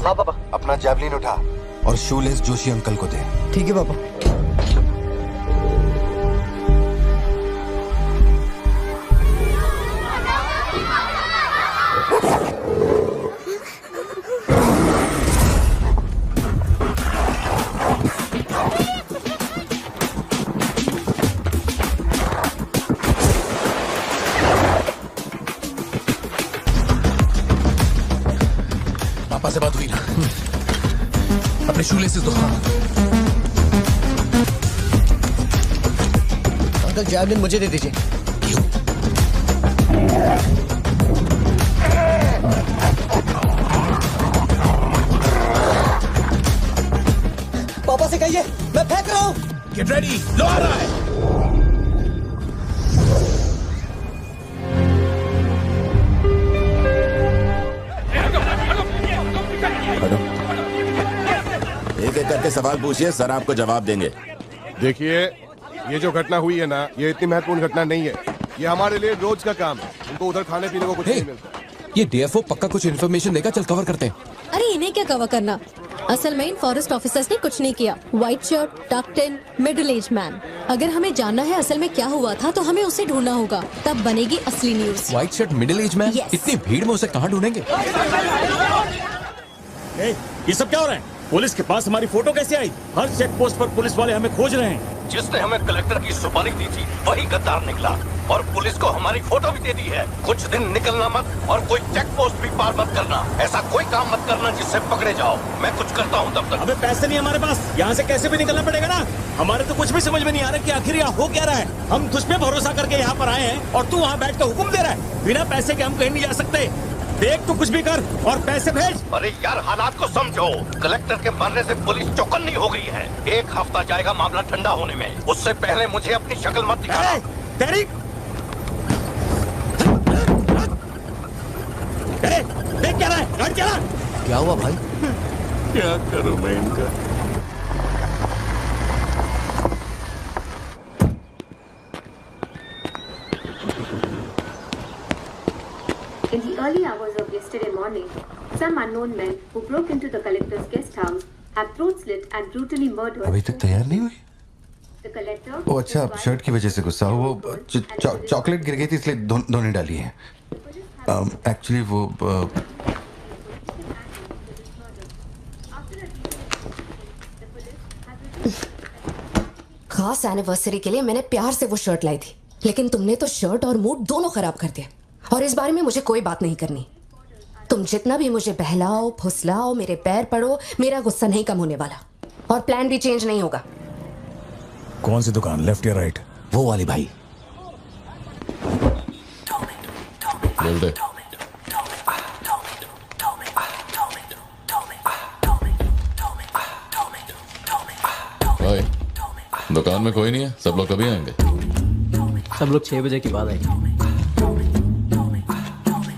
हाँ पापा। अपना जैवलिन उठा और शूलेस जोशी अंकल को दे। ठीक है पापा। पापा से बात हुई ना? अपने शूलेसेस दो। अंकल जैवलिन मुझे दे दीजिए। पापा से कहिए मैं फेंक रहा हूँ। गेट रेडी, लो आ रहा है। एक एक करके सवाल पूछिए, सर आपको जवाब देंगे। देखिए, ये जो घटना हुई है ना, ये इतनी महत्वपूर्ण घटना नहीं है। ये हमारे लिए रोज का काम है। उनको उधर खाने पीने को कुछ नहीं मिलता। ये डीएफओ पक्का कुछ इन्फॉर्मेशन देगा, चल कवर करते हैं। अरे इन्हें क्या कवर करना, असल में इन फॉरेस्ट ऑफिसर्स ने कुछ नहीं किया। व्हाइट शर्ट, टक्ड इन, मिडिल एज मैन। अगर हमें जानना है असल में क्या हुआ था तो हमें उसे ढूंढना होगा, तब बनेगी असली news. White shirt, middle age man, इतनी भीड़ में उसे कहाँ ढूंढेंगे? ये सब क्या हो रहा है? पुलिस के पास हमारी फोटो कैसे आई? हर चेक पोस्ट पर पुलिस वाले हमें खोज रहे हैं। जिसने हमें कलेक्टर की सुपारी दी थी वही गद्दार निकला और पुलिस को हमारी फोटो भी दे दी है। कुछ दिन निकलना मत और कोई चेक पोस्ट भी पार मत करना। ऐसा कोई काम मत करना जिससे पकड़े जाओ। मैं कुछ करता हूँ तब तक। अबे पैसे नहीं हमारे पास, यहाँ से कैसे भी निकलना पड़ेगा ना। हमारे तो कुछ भी समझ में नहीं आ रहा कि आखिर यहाँ हो क्या रहा है। हम तुझ पे भरोसा करके यहाँ पर आए हैं और तू वहाँ बैठ कर हुक्म दे रहा है। बिना पैसे के हम कहीं नहीं जा सकते। देख तो कुछ भी कर और पैसे भेज। अरे यार हालात को समझो। कलेक्टर के मरने से पुलिस चौकन्नी हो गई है। एक हफ्ता जाएगा मामला ठंडा होने में। उससे पहले मुझे अपनी शक्ल मत दिखाना। तेरी देख क्या रहा है? गाड़ी चला। क्या हुआ भाई? क्या करूं मैं इनका? In the early hours of yesterday morning, some unknown men who broke into the collector's guest house have throat slit and brutally murdered. अभी तक तैयार नहीं हुई? The collector. ओ अच्छा, शर्ट की वजह से गुस्सा। वो चॉकलेट गिर गई थी इसलिए धोने डाली है। एक्चुअली वो खास एनिवर्सरी के लिए मैंने प्यार से वो शर्ट लाई थी, लेकिन तुमने तो शर्ट और मूड दोनों खराब कर दिया। और इस बारे में मुझे कोई बात नहीं करनी। तुम जितना भी मुझे बहलाओ फुसलाओ, मेरे पैर पड़ो, मेरा गुस्सा नहीं कम होने वाला और प्लान भी चेंज नहीं होगा। कौन सी दुकान, लेफ्ट या राइट? वो वाली भाई। बोल दे। भाई दुकान में कोई नहीं है, सब लोग कभी आएंगे? सब लोग 6 बजे के बाद आएंगे।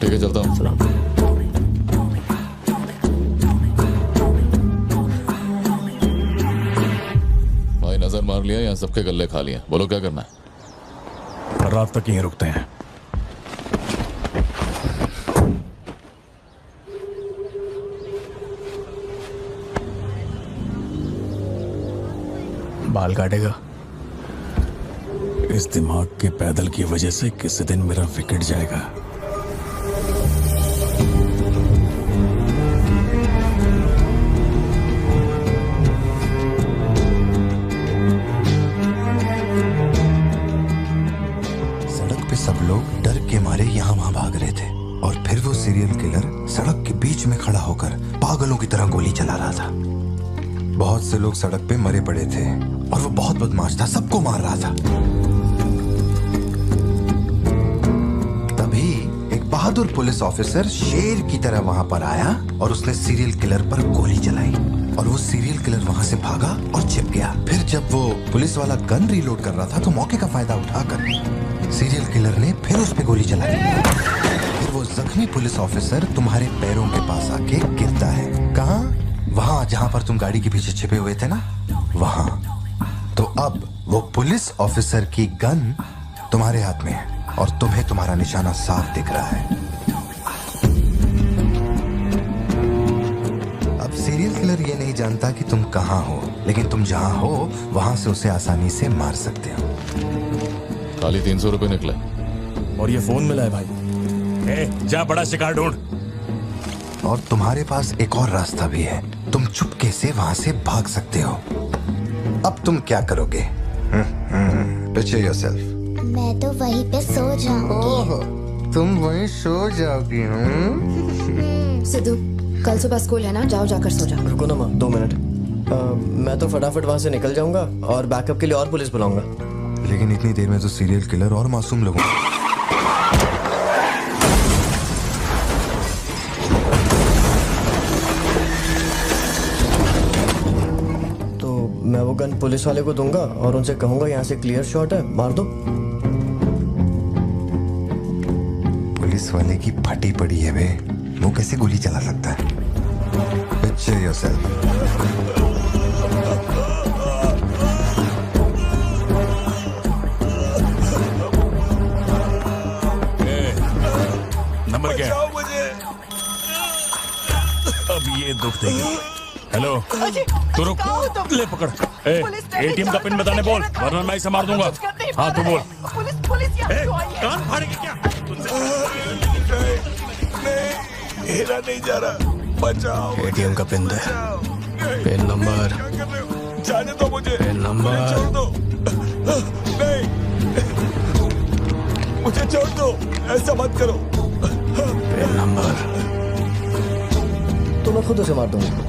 ठीक है चलता हूँ। भाई नजर मार लिया, यहाँ सबके गल्ले खा लिए। बोलो क्या करना है? रात तक यहीं रुकते हैं। बाल काटेगा? इस दिमाग के पैदल की वजह से किसी दिन मेरा विकेट जाएगा। सड़क पे सब लोग डर के मारे यहाँ वहां भाग रहे थे और फिर वो सीरियल किलर सड़क के बीच में खड़ा होकर पागलों की तरह गोली चला रहा था। बहुत से लोग सड़क पे मरे पड़े थे और वो बहुत बदमाश था, सबको मार रहा था। तभी एक बहादुर पुलिस ऑफिसर शेर की तरह वहां पर आया और उसने सीरियल किलर पर गोली चलाई और वो सीरियल किलर वहां से भागा और छिप गया। फिर जब वो पुलिस वाला गन रीलोड कर रहा था तो मौके का फायदा उठाकर सीरियल किलर ने फिर उस पे गोली चलाई। फिर वो जख्मी पुलिस ऑफिसर तुम्हारे पैरों के पास आके गिरता है। कहाँ? वहां जहां पर तुम गाड़ी के पीछे छिपे हुए थे ना, वहां। तो अब वो पुलिस ऑफिसर की गन तुम्हारे हाथ में है और तुम्हें तुम्हारा निशाना साफ दिख रहा है। अब सीरियल किलर ये नहीं जानता कि तुम कहां हो, लेकिन तुम जहां हो वहां से उसे आसानी से मार सकते हो। खाली 300 रुपए निकले और ये फोन मिला है भाई। जा बड़ा शिकार ढूंढ। और तुम्हारे पास एक और रास्ता भी है, तुम चुपके से वहां से भाग सकते हो। अब तुम क्या करोगे? Picture yourself. मैं तो वहीं पे सो जाऊंगी। तुम वहीं सो जाओगी? सिद्धू, कल सुबह स्कूल है ना, जाओ जाकर सो जाओ। रुको ना माँ, 2 मिनट। मैं तो फटाफट वहां से निकल जाऊंगा और बैकअप के लिए और पुलिस बुलाऊंगा। लेकिन इतनी देर में तो सीरियल किलर और मासूम लोगों मैं वो गन पुलिस वाले को दूंगा और उनसे कहूंगा यहाँ से क्लियर शॉट है, मार दो। पुलिस वाले की फटी पड़ी है बे, वो कैसे गोली चला सकता है? Picture yourself. नंबर क्या है? अब ये दुख देगी। हेलो, तू रुक, ले पकड़। एटीएम का पिन बताने बोल, वरना मैं इसे मार दूंगा। हाँ तू बोल। कान फाड़ेगी क्या? हेरा नहीं जा रहा, बचाओ। एटीएम का पिन दे, पिन नंबर। जाने दो मुझे, पिन नंबर। छोड़ दो, नहीं, मुझे छोड़ दो, ऐसा मत करो। पिन नंबर तो मैं खुद उसे मार दूंगा।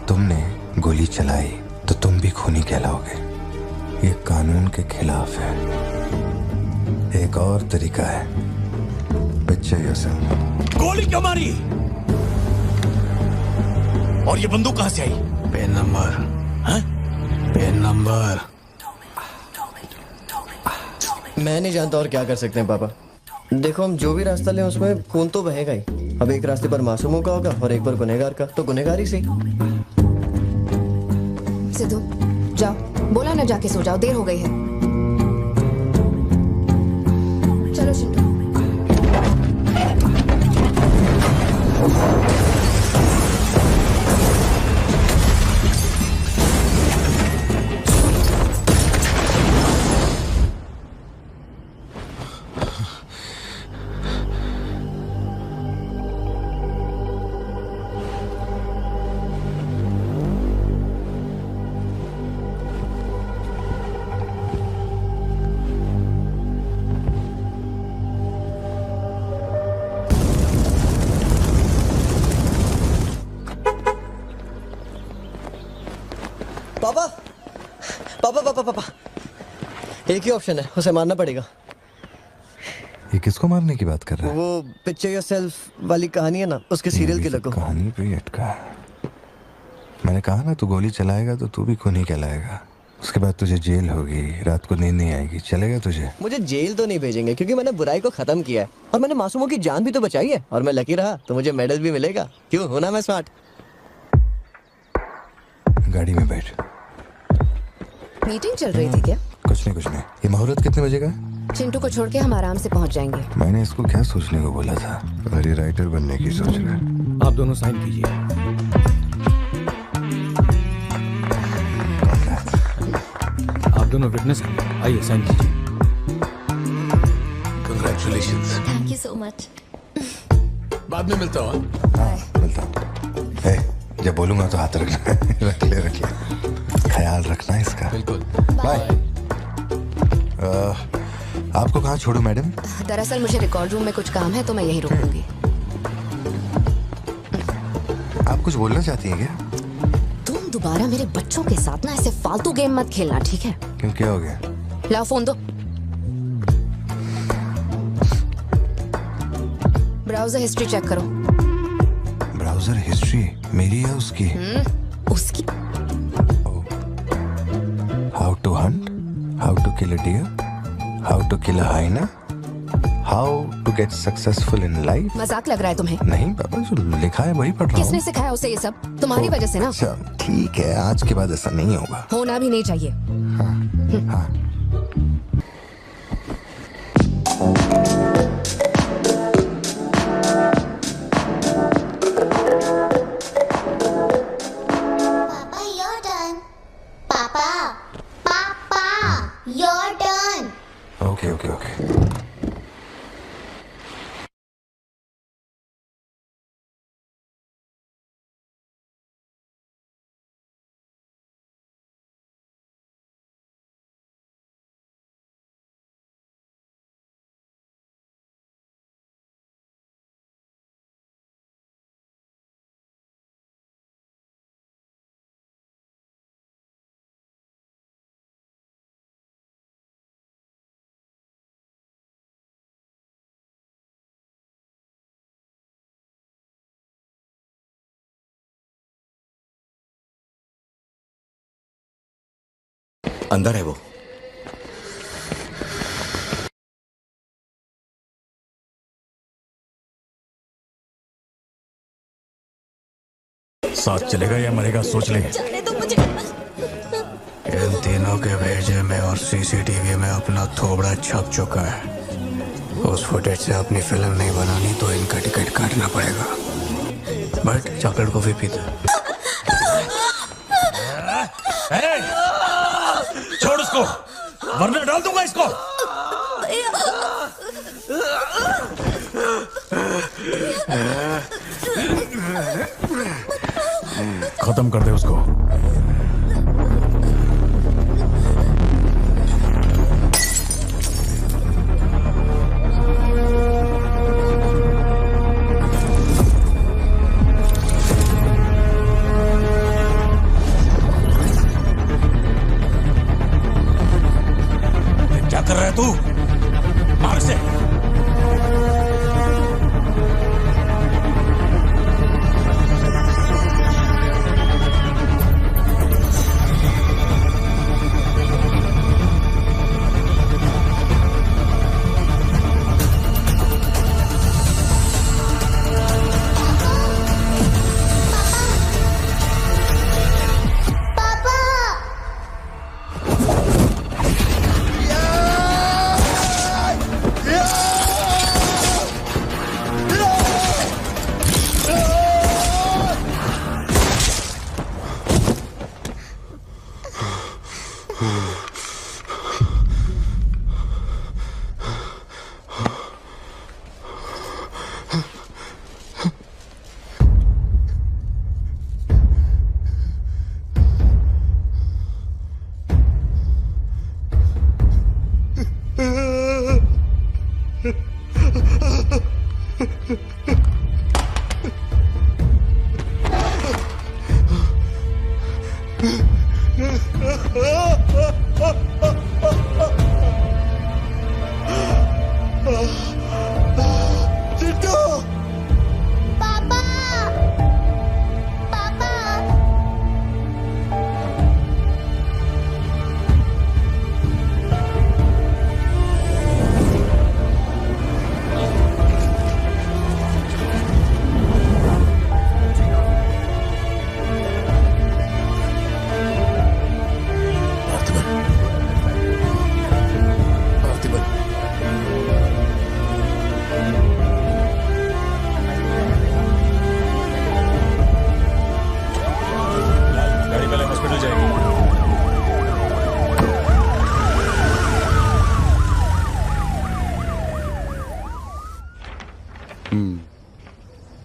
तुमने गोली चलाई तो तुम भी खूनी कहलाओगे। ये कानून के खिलाफ है। एक और तरीका है। Picture yourself. गोली क्यों मारी? और ये बंदूक कहां से आई? Pen number. हाँ? Pen number. मैं नहीं जानता और क्या कर सकते हैं पापा। देखो, हम जो भी रास्ता लें उसमें खून तो बहेगा ही। अब एक रास्ते पर मासूमों का होगा और एक पर गुनहगार का, तो गुनहगार ही सही। सिद्धू, जाओ, बोला ना जाके सो जाओ, देर हो गई है। चलो शिंटू। पापा, एक ही ऑप्शन है, उसे मारना पड़ेगा। ये किसको मारने की बात कर रहा है? वो पिक्चर योरसेल्फ वाली कहानी है ना, उसके सीरियल किलर को। कहानी पे अटका। मैंने कहा ना, तू गोली चलाएगा तो तू भी खूनी कहलाएगा। उसके बाद तुझे जेल होगी, रात को नींद नहीं आएगी। चलेगा तुझे? मुझे जेल तो नहीं भेजेंगे क्योंकि मैंने बुराई को खत्म किया है और मैंने मासूमों की जान भी तो बचाई है और मैं लकी रहा तो मुझे मेडल भी मिलेगा। क्यों, होना मैं स्मार्ट। गाड़ी में बैठ। मीटिंग चल रही थी क्या? कुछ नहीं। ये मुहूर्त कितने बजे का? चिंटू को छोड़ के हम आराम से पहुंच जाएंगे। मैंने इसको क्या सोचने को बोला था? और ये राइटर बनने की सोच रहा है। आप दोनों साइन कीजिए। आप दोनों विटनेस हैं। आइए साइन कीजिए। Congratulations. Thank you so much. बाद में मिलता हूँ। मिलता हूँ। जब बोलूंगा तो हाथ रखना। रख ले ख्याल रखना इसका। बिल्कुल। बाय। आपको कहाँ छोड़ूं मैडम? दरअसल मुझे रिकॉर्ड रूम में कुछ काम है तो मैं यहीं रुकूंगी। आप कुछ बोलना चाहती हैं क्या? तुम दोबारा मेरे बच्चों के साथ ना ऐसे फालतू गेम मत खेलना, ठीक है? क्यों, क्या हो गया? लाओ फोन दो। ब्राउजर हिस्ट्री चेक करो। ब्राउजर हिस्ट्री मेरी या उसकी? उसकी। How to hunt, how to kill a deer, how to kill a hyena, how to get successful in life. मजाक लग रहा है तुम्हें? नहीं पापा, जो लिखा है वही पढ़ रहा हूँ। किसने सिखाया उसे ये सब? तुम्हारी वजह से ना। अच्छा ठीक है, आज के बाद ऐसा नहीं होगा। होना भी नहीं चाहिए। हाँ। पापा योर टर्न। पापा your turn. Okay okay okay. अंदर है वो। साथ चलेगा या मरेगा सोच ले। इन तीनों के भेजे में और सीसीटीवी में अपना थोबड़ा छप चुका है। उस फुटेज से अपनी फिल्म नहीं बनानी तो इनका टिकट काटना पड़ेगा। बट चॉकलेट कॉफी पीते। छोड़ उसको, वरना डाल दूंगा इसको। खत्म कर दे उसको। क्या कर रहा है तू? मार से।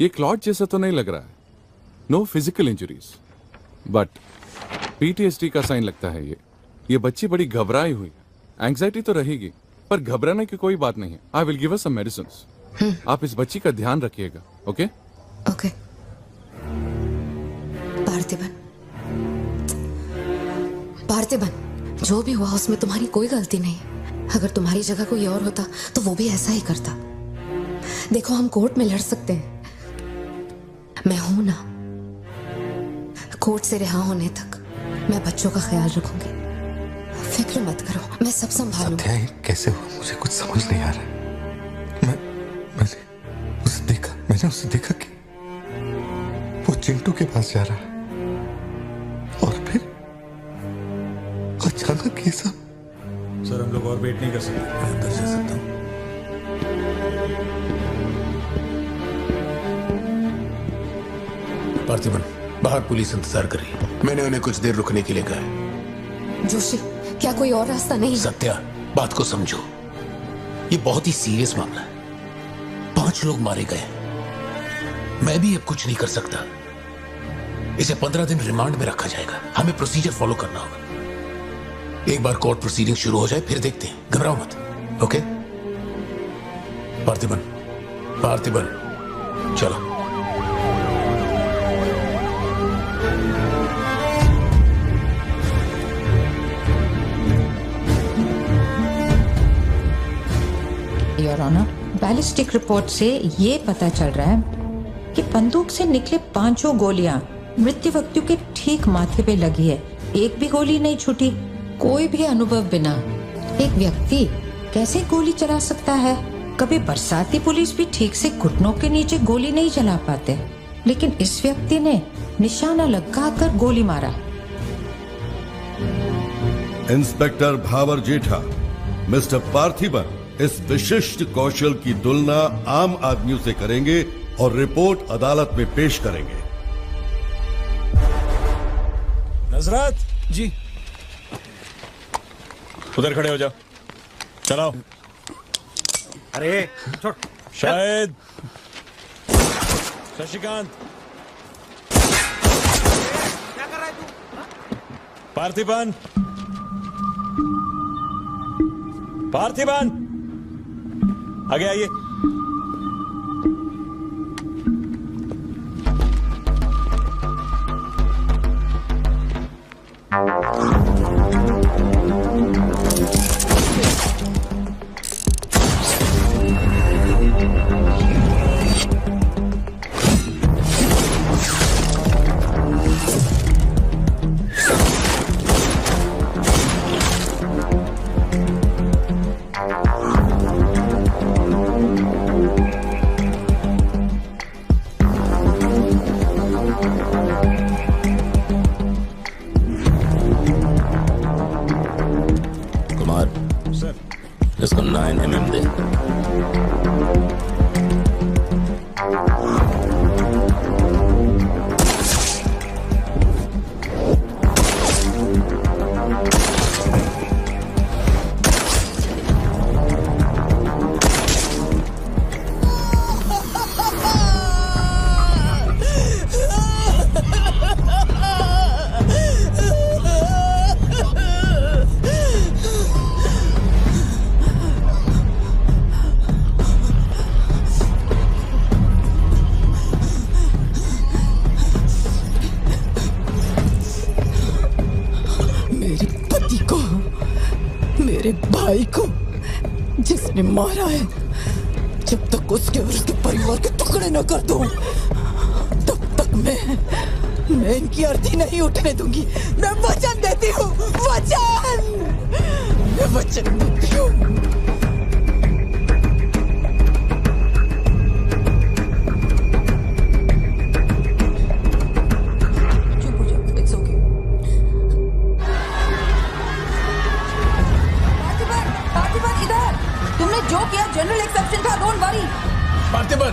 ये क्लॉट जैसा तो नहीं लग रहा है, no physical injuries, but PTSD का साइन लगता है ये बच्ची बड़ी घबराई हुई है। एंग्जाइटी तो रहेगी, पर घबराने की कोई बात नहीं है। I will give her some medicine. आप इस बच्ची का ध्यान रखिएगा, ओके? ओके। पार्थिबन, जो भी हुआ उसमें तुम्हारी कोई गलती नहीं। अगर तुम्हारी जगह कोई और होता तो वो भी ऐसा ही करता। देखो, हम कोर्ट में लड़ सकते हैं, मैं हूं ना। कोर्ट से रिहा होने तक मैं बच्चों का ख्याल रखूंगी, फिक्र मत करो, मैं सब संभालूंगी। सत्या, ये कैसे हुआ मुझे कुछ समझ नहीं आ रहा। मैंने उसे देखा कि वो चिंटू के पास जा रहा है और फिर अचानक ये सब। सर, हम लोग और वेट नहीं कर सकते, मैं अंदर जा सकता हूँ। पार्थिबन, बाहर पुलिस इंतजार कर रही है। मैंने उन्हें कुछ देर रुकने के लिए कहा है। जोशी, क्या कोई और रास्ता नहीं? सत्या, बात को समझो, ये बहुत ही सीरियस मामला है। 5 लोग मारे गए, मैं भी अब कुछ नहीं कर सकता। इसे 15 दिन रिमांड में रखा जाएगा। हमें प्रोसीजर फॉलो करना होगा। एक बार कोर्ट प्रोसीडिंग शुरू हो जाए फिर देखते हैं, घबराओ मत, ओके? पार्थिबन, चलो। योर ऑनर, बैलिस्टिक रिपोर्ट से ये पता चल रहा है कि बंदूक से निकले 5 गोलियां मृत्यु व्यक्ति के ठीक माथे पे लगी है। एक भी गोली नहीं छूटी। कोई भी अनुभव बिना एक व्यक्ति कैसे गोली चला सकता है? कभी बरसाती पुलिस भी ठीक से घुटनों के नीचे गोली नहीं चला पाते, लेकिन इस व्यक्ति ने निशाना लगाकर गोली मारा। इंस्पेक्टर भावर जेठा, मिस्टर पार्थिबन इस विशिष्ट कौशल की तुलना आम आदमियों से करेंगे और रिपोर्ट अदालत में पेश करेंगे। नजरत जी, उधर खड़े हो जाओ। चलाओ। अरे छोड़। शायद शशिकांत, क्या कर रहा है तू? पार्थिबन, आगे आइए। इसको 9mm दे। भाई को जिसने मारा है, जब तक उसके और उसके परिवार के टुकड़े न कर दूं, तब तक मैं इनकी अर्थी नहीं उठने दूंगी। मैं वचन देती हूँ, मैं वचन देती हूँ। जनरल एक्सेप्शन था, डोंट वरी। पार्थिबन,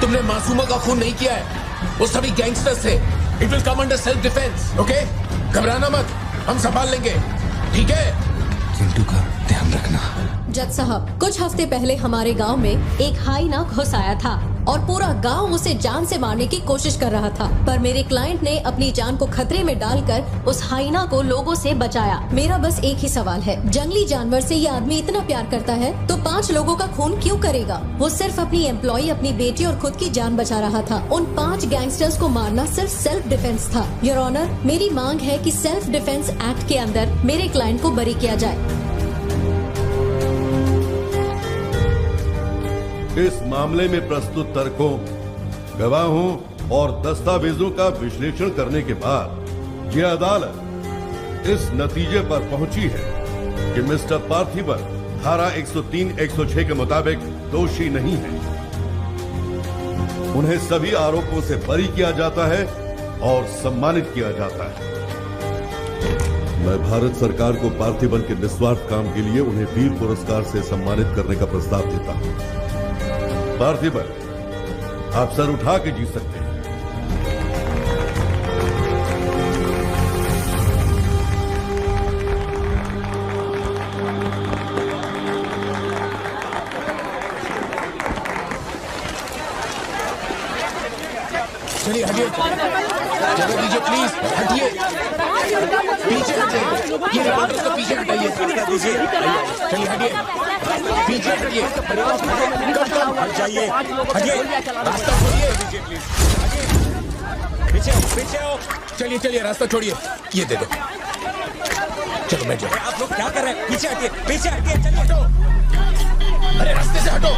तुमने मासूमा का खून नहीं किया है, वो सभी गैंगस्टर्स थे। It will come under self defence, okay? घबराना मत, हम संभाल लेंगे, ठीक है? चिंटू का ध्यान रखना। जज साहब, कुछ हफ्ते पहले हमारे गांव में एक हाइना घुस आया था और पूरा गांव उसे जान से मारने की कोशिश कर रहा था, पर मेरे क्लाइंट ने अपनी जान को खतरे में डालकर उस हाइना को लोगों से बचाया। मेरा बस एक ही सवाल है, जंगली जानवर से ये आदमी इतना प्यार करता है तो 5 लोगों का खून क्यों करेगा? वो सिर्फ अपनी एम्प्लॉय, अपनी बेटी और खुद की जान बचा रहा था। उन 5 गैंगस्टर्स को मारना सिर्फ सेल्फ डिफेंस था। योर ऑनर, मेरी मांग है कि सेल्फ डिफेंस एक्ट के अंदर मेरे क्लाइंट को बरी किया जाए। इस मामले में प्रस्तुत तर्कों, गवाहों और दस्तावेजों का विश्लेषण करने के बाद यह अदालत इस नतीजे पर पहुंची है कि मिस्टर पार्थिबन धारा 103-106 के मुताबिक दोषी नहीं है। उन्हें सभी आरोपों से बरी किया जाता है और सम्मानित किया जाता है। मैं भारत सरकार को पार्थिबन के निस्वार्थ काम के लिए उन्हें वीर पुरस्कार से सम्मानित करने का प्रस्ताव देता हूं। पार्थिबन, आप सर उठा के जी सकते हैं। चलिए हटिए, जगह दीजिए प्लीज, हटिए, पीछे हटिए, ये रिपोर्टर्स को पीछे हटाइए, चलिए हटिए, पीछे हटिए, हट जाइए, हटिए, रास्ता छोड़िए, पीछे पीछे आओ, चलिए चलिए रास्ता छोड़िए, ये दे दो, चलो बैठ जाओ। आप लोग क्या कर रहे हैं? पीछे हटिए, चलिए हटो, अरे रास्ते से हटो।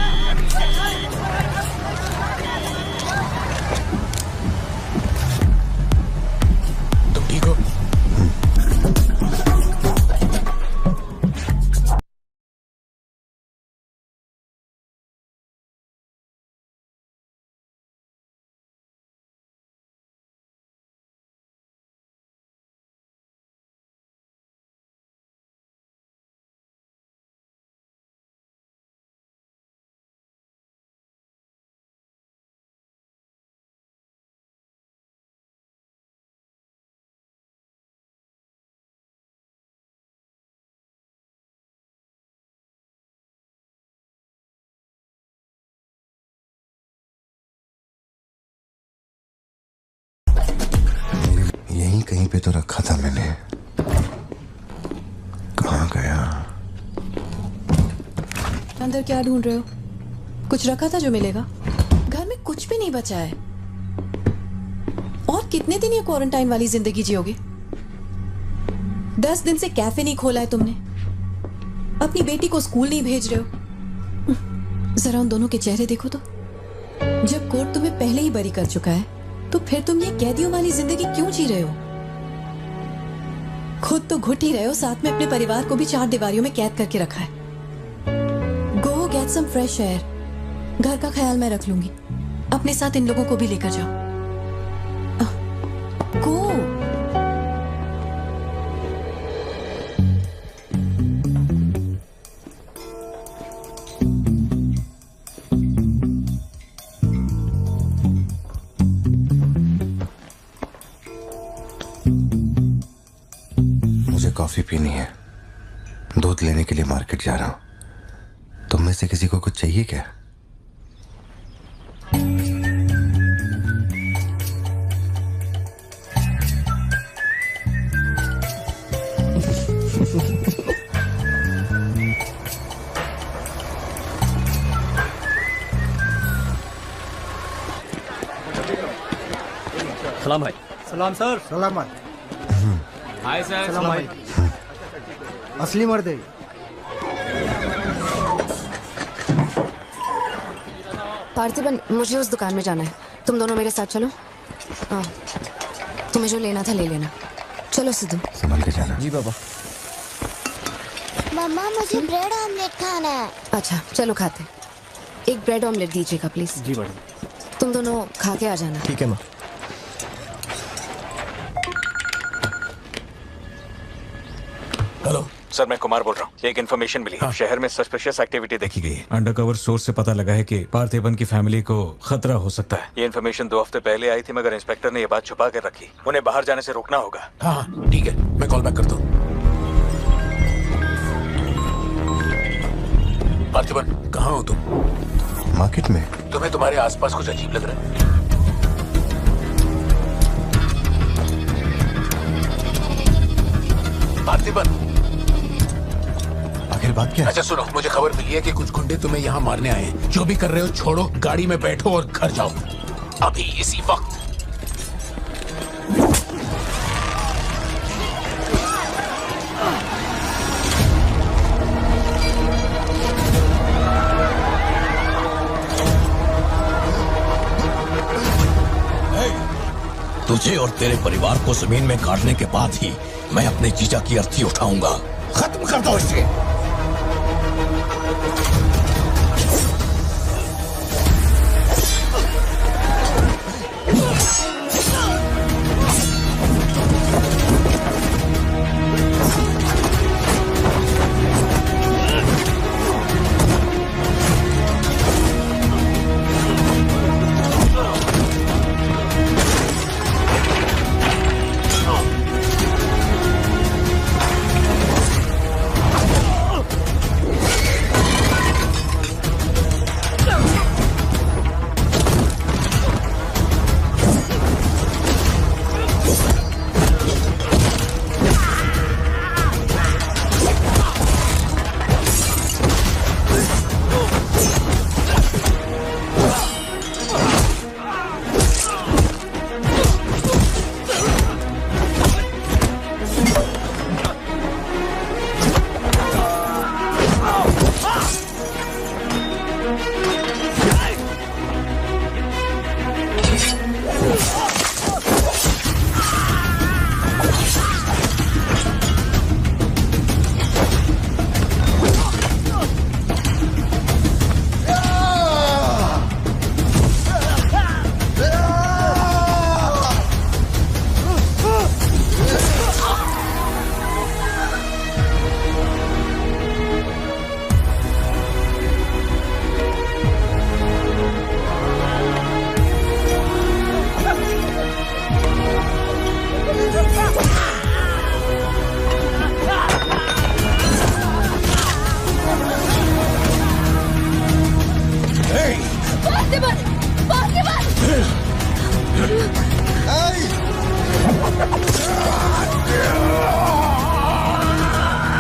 ठीक हो? यहीं कहीं पे तो रखा था मैंने, कहाँ गया? अंदर क्या ढूंढ रहे हो? कुछ रखा था जो मिलेगा? घर में कुछ भी नहीं बचा है। और कितने दिन ये क्वारंटाइन वाली जिंदगी जियोगे? 10 दिन से कैफे नहीं खोला है तुमने, अपनी बेटी को स्कूल नहीं भेज रहे हो। जरा उन दोनों के चेहरे देखो तो। जब कोर्ट तुम्हें पहले ही बरी कर चुका है तो फिर तुम ये कैदियों वाली जिंदगी क्यों जी रहे हो? खुद तो घुट ही रहे हो, साथ में अपने परिवार को भी 4 दीवारियों में कैद करके रखा है। Go get some fresh air. घर का ख्याल मैं रख लूंगी, अपने साथ इन लोगों को भी लेकर जाओ। गो। कॉफी पीनी है, दूध लेने के लिए मार्केट जा रहा हूं। तुम में से किसी को कुछ चाहिए क्या? सलाम भाई। सलाम सर। सलाम भाई। Hi sir. सलाम भाई। असली मर्द है। पार्थिबन, मुझे उस दुकान में जाना है, तुम दोनों मेरे साथ चलो। हाँ, तुम्हें जो लेना था ले लेना। चलो सिद्धू। संभल के जाना। जी बाबा। मम्मा मुझे ब्रेड ऑमलेट खाना है। अच्छा चलो खाते। एक ब्रेड ऑमलेट दीजिएगा प्लीज। जी मैडम। तुम दोनों खा के आ जाना। ठीक है माँ। हेलो सर, मैं कुमार बोल रहा हूँ। एक इन्फॉर्मेशन मिली। हाँ। शहर में सस्पिशियस एक्टिविटी देखी गई है। अंडरकवर सोर्स से पता लगा है कि पार्थिबन की फैमिली को खतरा हो सकता है। ये इन्फॉर्मेशन 2 हफ्ते पहले आई थी, मगर इंस्पेक्टर ने ये बात छुपा कर रखी। उन्हें बाहर जाने से रोकना होगा। हाँ ठीक है, मैं कॉल बैक करता हूँ। पार्थिबन, कहाँ हो तुम? मार्केट में। तुम्हें तुम्हारे आसपास कुछ अजीब लग रहा है? पार्थिबन, आखिर बात क्या है? अच्छा सुनो, मुझे खबर मिली है कि कुछ गुंडे तुम्हें यहाँ मारने आए हैं। जो भी कर रहे हो छोड़ो, गाड़ी में बैठो और घर जाओ अभी इसी वक्त। तुझे और तेरे परिवार को जमीन में गाड़ने के बाद ही मैं अपने जीजा की अर्थी उठाऊंगा। खत्म कर दो इसे।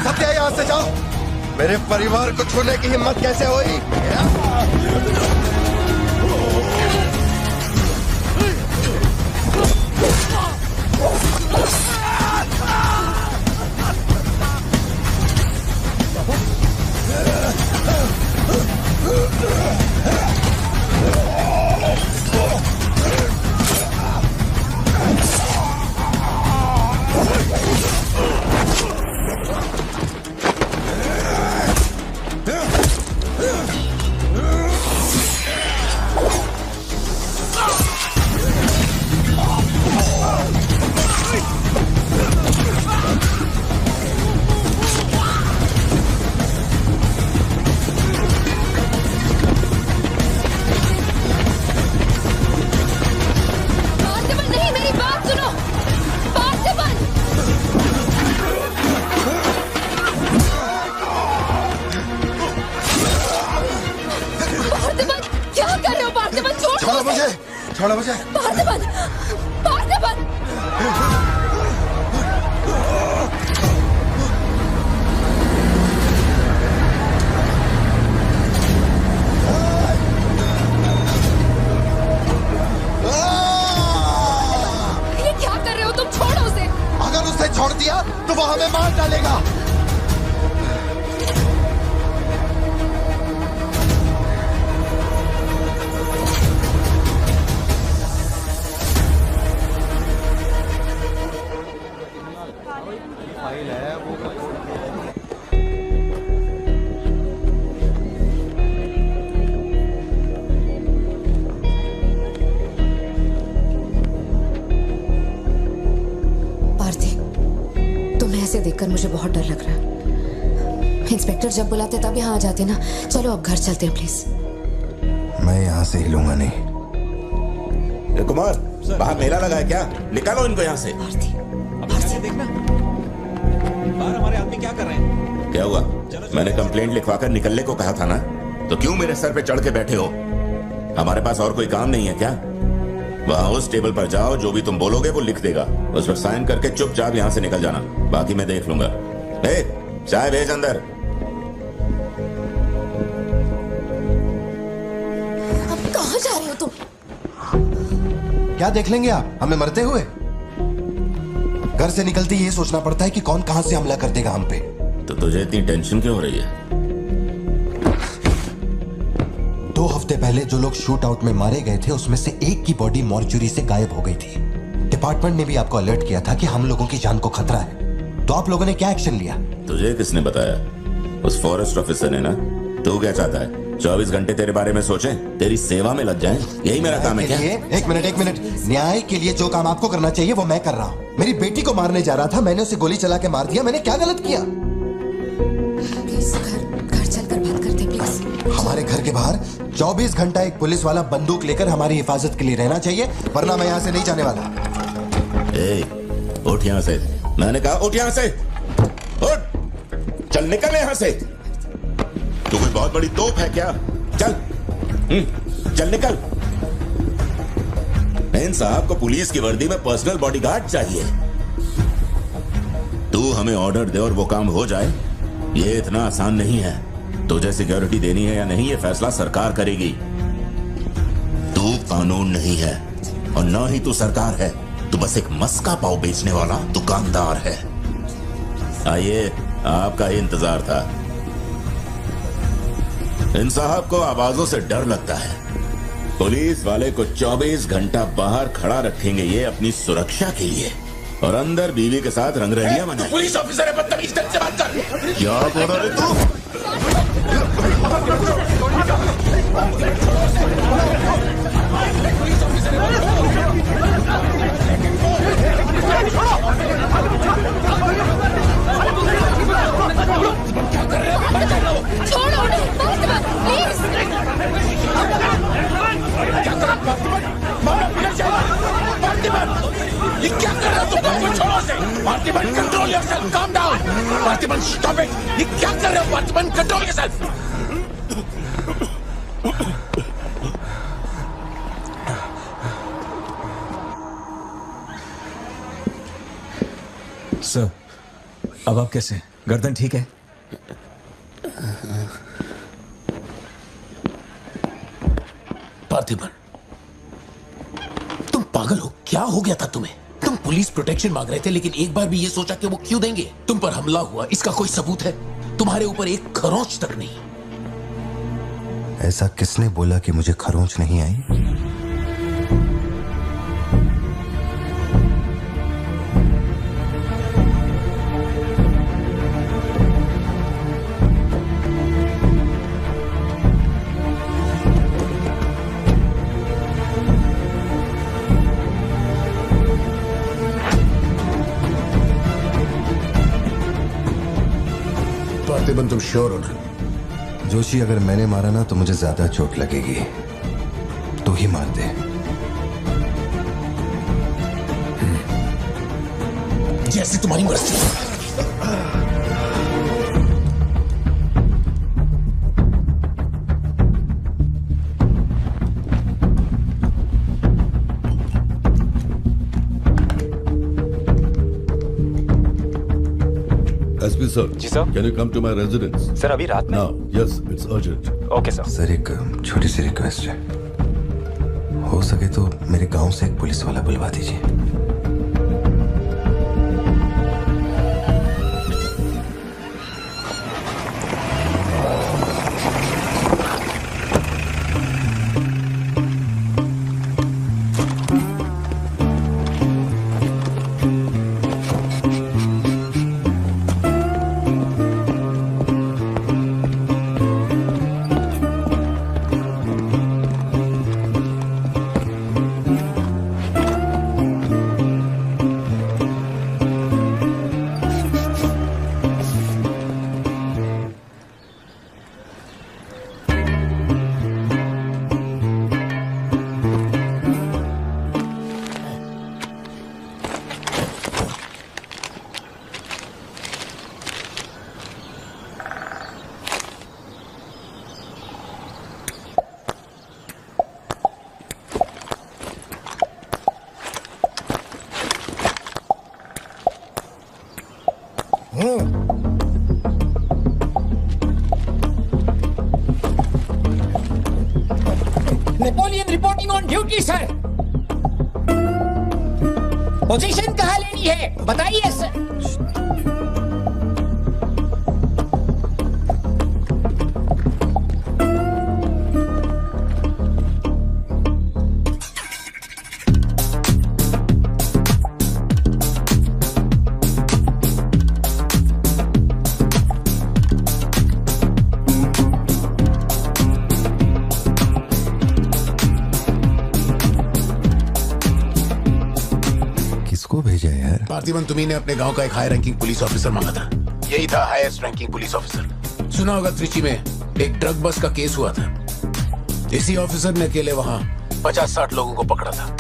सत्या, यहां से जाओ। मेरे परिवार को छूने की हिम्मत कैसे हुई? छोड़ो मुझे। पार्थिबन, पार्थिबन। ये क्या कर रहे हो तुम? छोड़ो उसे। अगर उसे छोड़ दिया तो वो हमें मार डालेगा। देखकर मुझे बहुत डर लग रहा है। इंस्पेक्टर जब बुलाते तब यहाँ आ जाते ना। चलो अब घर चलते हैं प्लीज। मैं यहाँ से हिलूंगा नहीं। कुमार, बाहर मेला लगा है क्या? निकालो इनको यहाँ से। देखना बाहर हमारे आदमी क्या कर रहे हैं। क्या हुआ? मैंने कंप्लेंट लिखवाकर निकलने को कहा था ना, तो क्यों मेरे सर पे चढ़ के बैठे हो? हमारे पास और कोई काम नहीं है क्या? वहां उस टेबल पर जाओ, जो भी तुम बोलोगे वो लिख देगा, उस पर साइन करके चुपचाप यहाँ से निकल जाना, बाकी मैं देख लूंगा। चाय भेज अंदर। अब कहाँ जा रहे हो तुम? क्या देख लेंगे आप हमें मरते हुए? घर से निकलते ये सोचना पड़ता है कि कौन कहां से हमला कर देगा हम पे। तो तुझे इतनी टेंशन क्यों हो रही है? 2 हफ्ते पहले जो लोग शूट आउट में मारे गए थे उसमें से एक की बॉडी मॉर्चुरी से गायब हो गई थी। डिपार्टमेंट ने भी आपको अलर्ट किया था कि हम लोगों की जान को खतरा है, तो आप लोगों ने क्या एक्शन लिया? तुझे किसने बताया? उस फॉरेस्ट ऑफिसर ने ना। तू क्या चाहता है? 24 घंटे तेरे बारे में सोचें, तेरी सेवा में लग जाएं? यही मेरा काम है क्या? एक मिनट। न्याय के लिए जो काम आपको करना चाहिए वो मैं कर रहा हूँ। मेरी बेटी को मारने जा रहा था, मैंने उसे गोली चला के मार दिया। मैंने क्या गलत किया? प्लीज घर चलकर बात करते प्लीज। हमारे घर के बाहर 24 घंटा एक पुलिस वाला बंदूक लेकर हमारी हिफाजत के लिए रहना चाहिए, वरना मैं यहाँ से नहीं जाने वाला। उठ यहाँ से। मैंने कहा उठ यहाँ से। उठ, चल निकल यहाँ से। तू कोई बहुत बड़ी तोप है क्या? चल चल निकल। इन साहब को पुलिस की वर्दी में पर्सनल बॉडीगार्ड चाहिए। तू हमें ऑर्डर दे और वो काम हो जाए, ये इतना आसान नहीं है। तुझे सिक्योरिटी देनी है या नहीं, ये फैसला सरकार करेगी। तू कानून नहीं है और ना ही तू सरकार है, तू बस एक मस्का पाव बेचने वाला दुकानदार है। आइए, आपका ही इंतजार था। इन साहब को आवाजों से डर लगता है। पुलिस वाले को 24 घंटा बाहर खड़ा रखेंगे ये अपनी सुरक्षा के लिए, और अंदर बीवी के साथ रंगरलियां मनाएंगे। पुलिस ऑफिसर है, बदतमीज ढंग से बात कर। क्या बोल रहा है तू? छोड़ो उन्हें, प्लीज। ये क्या कर रहे हो तुम? लोग छोड़ो से। Parthiban, control yourself, calm down. Parthiban, stop it. ये क्या कर रहे हो पार्थिबन? Control yourself. सर, अब आप कैसे? गर्दन ठीक है? पार्थिबन, तुम पागल हो? क्या हो गया था तुम्हें? तुम पुलिस प्रोटेक्शन मांग रहे थे, लेकिन एक बार भी ये सोचा कि वो क्यों देंगे? तुम पर हमला हुआ, इसका कोई सबूत है? तुम्हारे ऊपर एक खरोंच तक नहीं। ऐसा किसने बोला कि मुझे खरोंच नहीं आई? पार्थिबन, तुम श्योर हो ना? जोशी, अगर मैंने मारा ना तो मुझे ज्यादा चोट लगेगी। तू ही मार दे। जैसे तुम्हारी मर्जी। SP sir. जी sir. Can you come to my residence? Sir, अभी रात में? Now, yes, it's urgent. Okay sir. Sir, एक छोटी सी रिक्वेस्ट है, हो सके तो मेरे गांव से एक पुलिस वाला बुलवा दीजिए। Napoleon reporting on duty sir. Position कहाँ लेनी है बताइए सर। पार्थिबन, तुम्ही ने अपने गांव का एक हाई रैंकिंग पुलिस ऑफिसर मांगा था। यही था हाईएस्ट रैंकिंग पुलिस ऑफिसर। सुना होगा त्रिची में एक ड्रग बस का केस हुआ था। इसी ऑफिसर ने अकेले वहां 50-60 लोगों को पकड़ा था।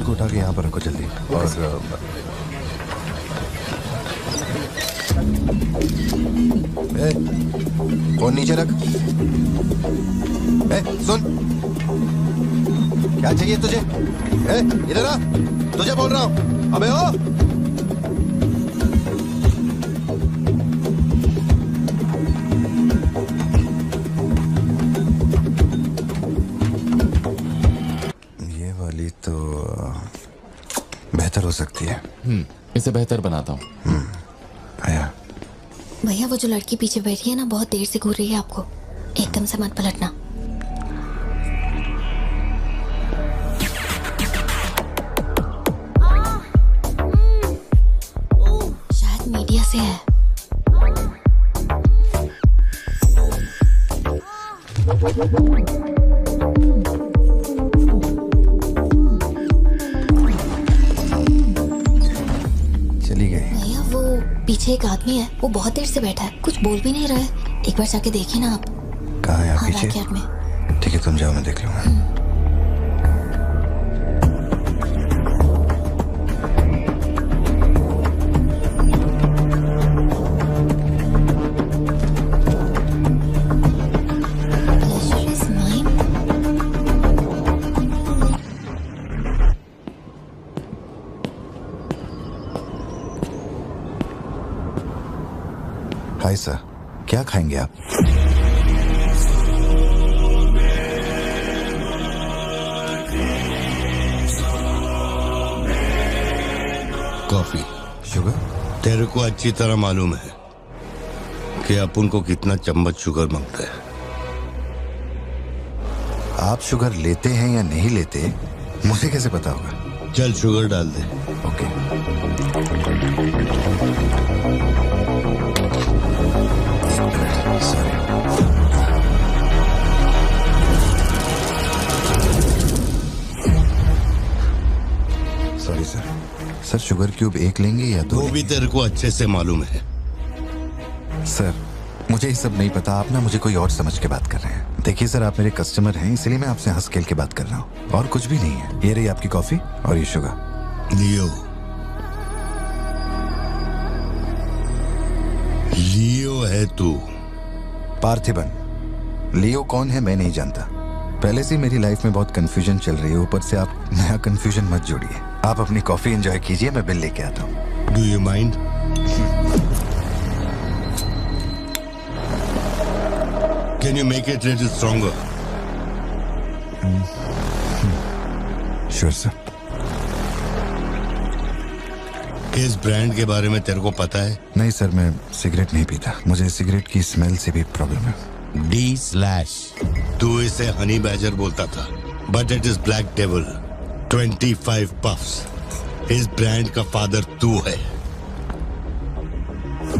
उठा के यहाँ पर रखो जल्दी। और फोन नीचे रख। सुन, क्या चाहिए तुझे? इधर आ, तुझे बोल रहा हूँ। अबे ओ, बेहतर हो सकती है। इसे बेहतर बनाता हूँ। आया। भैया वो जो लड़की पीछे बैठी है ना, बहुत देर से घूर रही है आपको। एकदम से मत पलटना। शायद मीडिया से है। पीछे एक आदमी है, वो बहुत देर से बैठा है, कुछ बोल भी नहीं रहा है। एक बार जाके देखिए ना आप। कहाँ है आप? पीछे? बैकयार्ड में। ठीक है, तुम जाओ, मैं देख लूंगा। हाय सर, क्या खाएंगे आप? कॉफी। शुगर? तेरे को अच्छी तरह मालूम है कि अपन को कितना चम्मच शुगर मांगता है। आप शुगर लेते हैं या नहीं लेते, मुझे कैसे पता होगा? चल शुगर डाल दे। Okay. Sorry sir. Sir sugar cube एक लेंगे या दो? वो भी तेरे को अच्छे से मालूम है। सर मुझे ये सब नहीं पता, आप ना मुझे कोई और समझ के बात कर रहे हैं। देखिए सर, आप मेरे कस्टमर हैं, इसलिए मैं आपसे हंस खेल के बात कर रहा हूँ, और कुछ भी नहीं है। ये रही आपकी कॉफी और ये शुगर। लियो। लियो है तू? पार्थिबन। लियो कौन है मैं नहीं जानता। पहले से मेरी लाइफ में बहुत कंफ्यूजन चल रही है, ऊपर से आप नया कंफ्यूजन मत जोड़िए। आप अपनी कॉफी एंजॉय कीजिए, मैं बिल लेके आता हूँ। Do you mind? Can you make it little stronger? Sure sir. इस ब्रांड के बारे में तेरे को पता है? नहीं सर, मैं सिगरेट नहीं पीता, मुझे सिगरेट की स्मेल से भी प्रॉब्लम है। D/। तू इसे हनी बैजर बोलता था, but it is Black Devil. 25 puffs. इस ब्रांड का फादर तू है।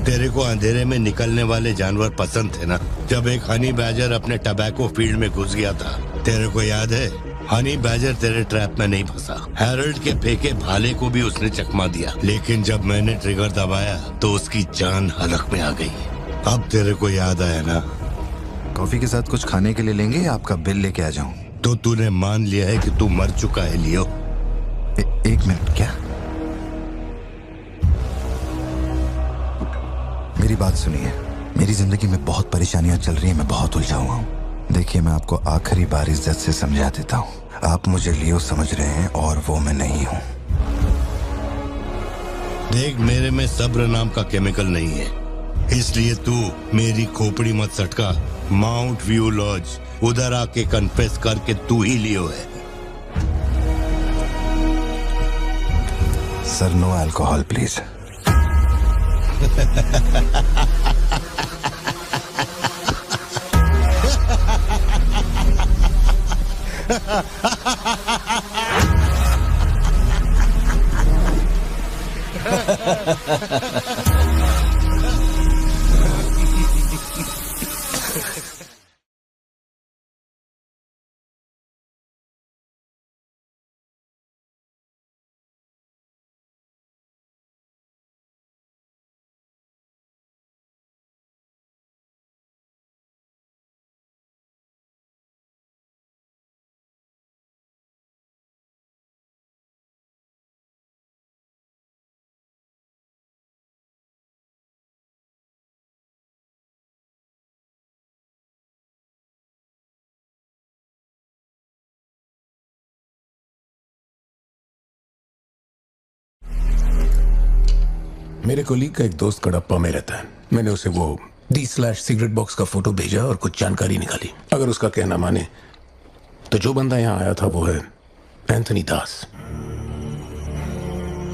तेरे को अंधेरे में निकलने वाले जानवर पसंद थे ना? जब एक हनी बैजर अपने टबैको फील्ड में घुस गया था, तेरे को याद है? हनी बैजर तेरे ट्रैप में नहीं फंसा। हैरोल्ड के फेंके भाले को भी उसने चकमा दिया, लेकिन जब मैंने ट्रिगर दबाया तो उसकी जान हलक में आ गई। अब तेरे को याद आया ना? कॉफी के साथ कुछ खाने के लिए लेंगे या आपका बिल लेके आ जाऊं? तो तूने मान लिया है कि तू मर चुका है लियो? एक मिनट, क्या? मेरी बात सुनिए। मेरी जिंदगी में बहुत परेशानियां चल रही हैं, मैं बहुत उलझा हुआ हूँ। देखिए, मैं आपको आखिरी बार इज्जत से समझा देता हूँ। आप मुझे लियो समझ रहे हैं और वो मैं नहीं हूँ। देख, मेरे में सब्र नाम का केमिकल नहीं है, इसलिए तू मेरी खोपड़ी मत सटका। माउंट व्यू लॉज, उधर आके कन्फेस करके तू ही लियो है। Sir, no alcohol please. मेरे कोलीग का एक दोस्त कडप्पा में रहता है। मैंने उसे वो डी/सिगरेट बॉक्स का फोटो भेजा और कुछ जानकारी निकाली। अगर उसका कहना माने तो जो बंदा यहाँ आया था वो है एंथनी दास।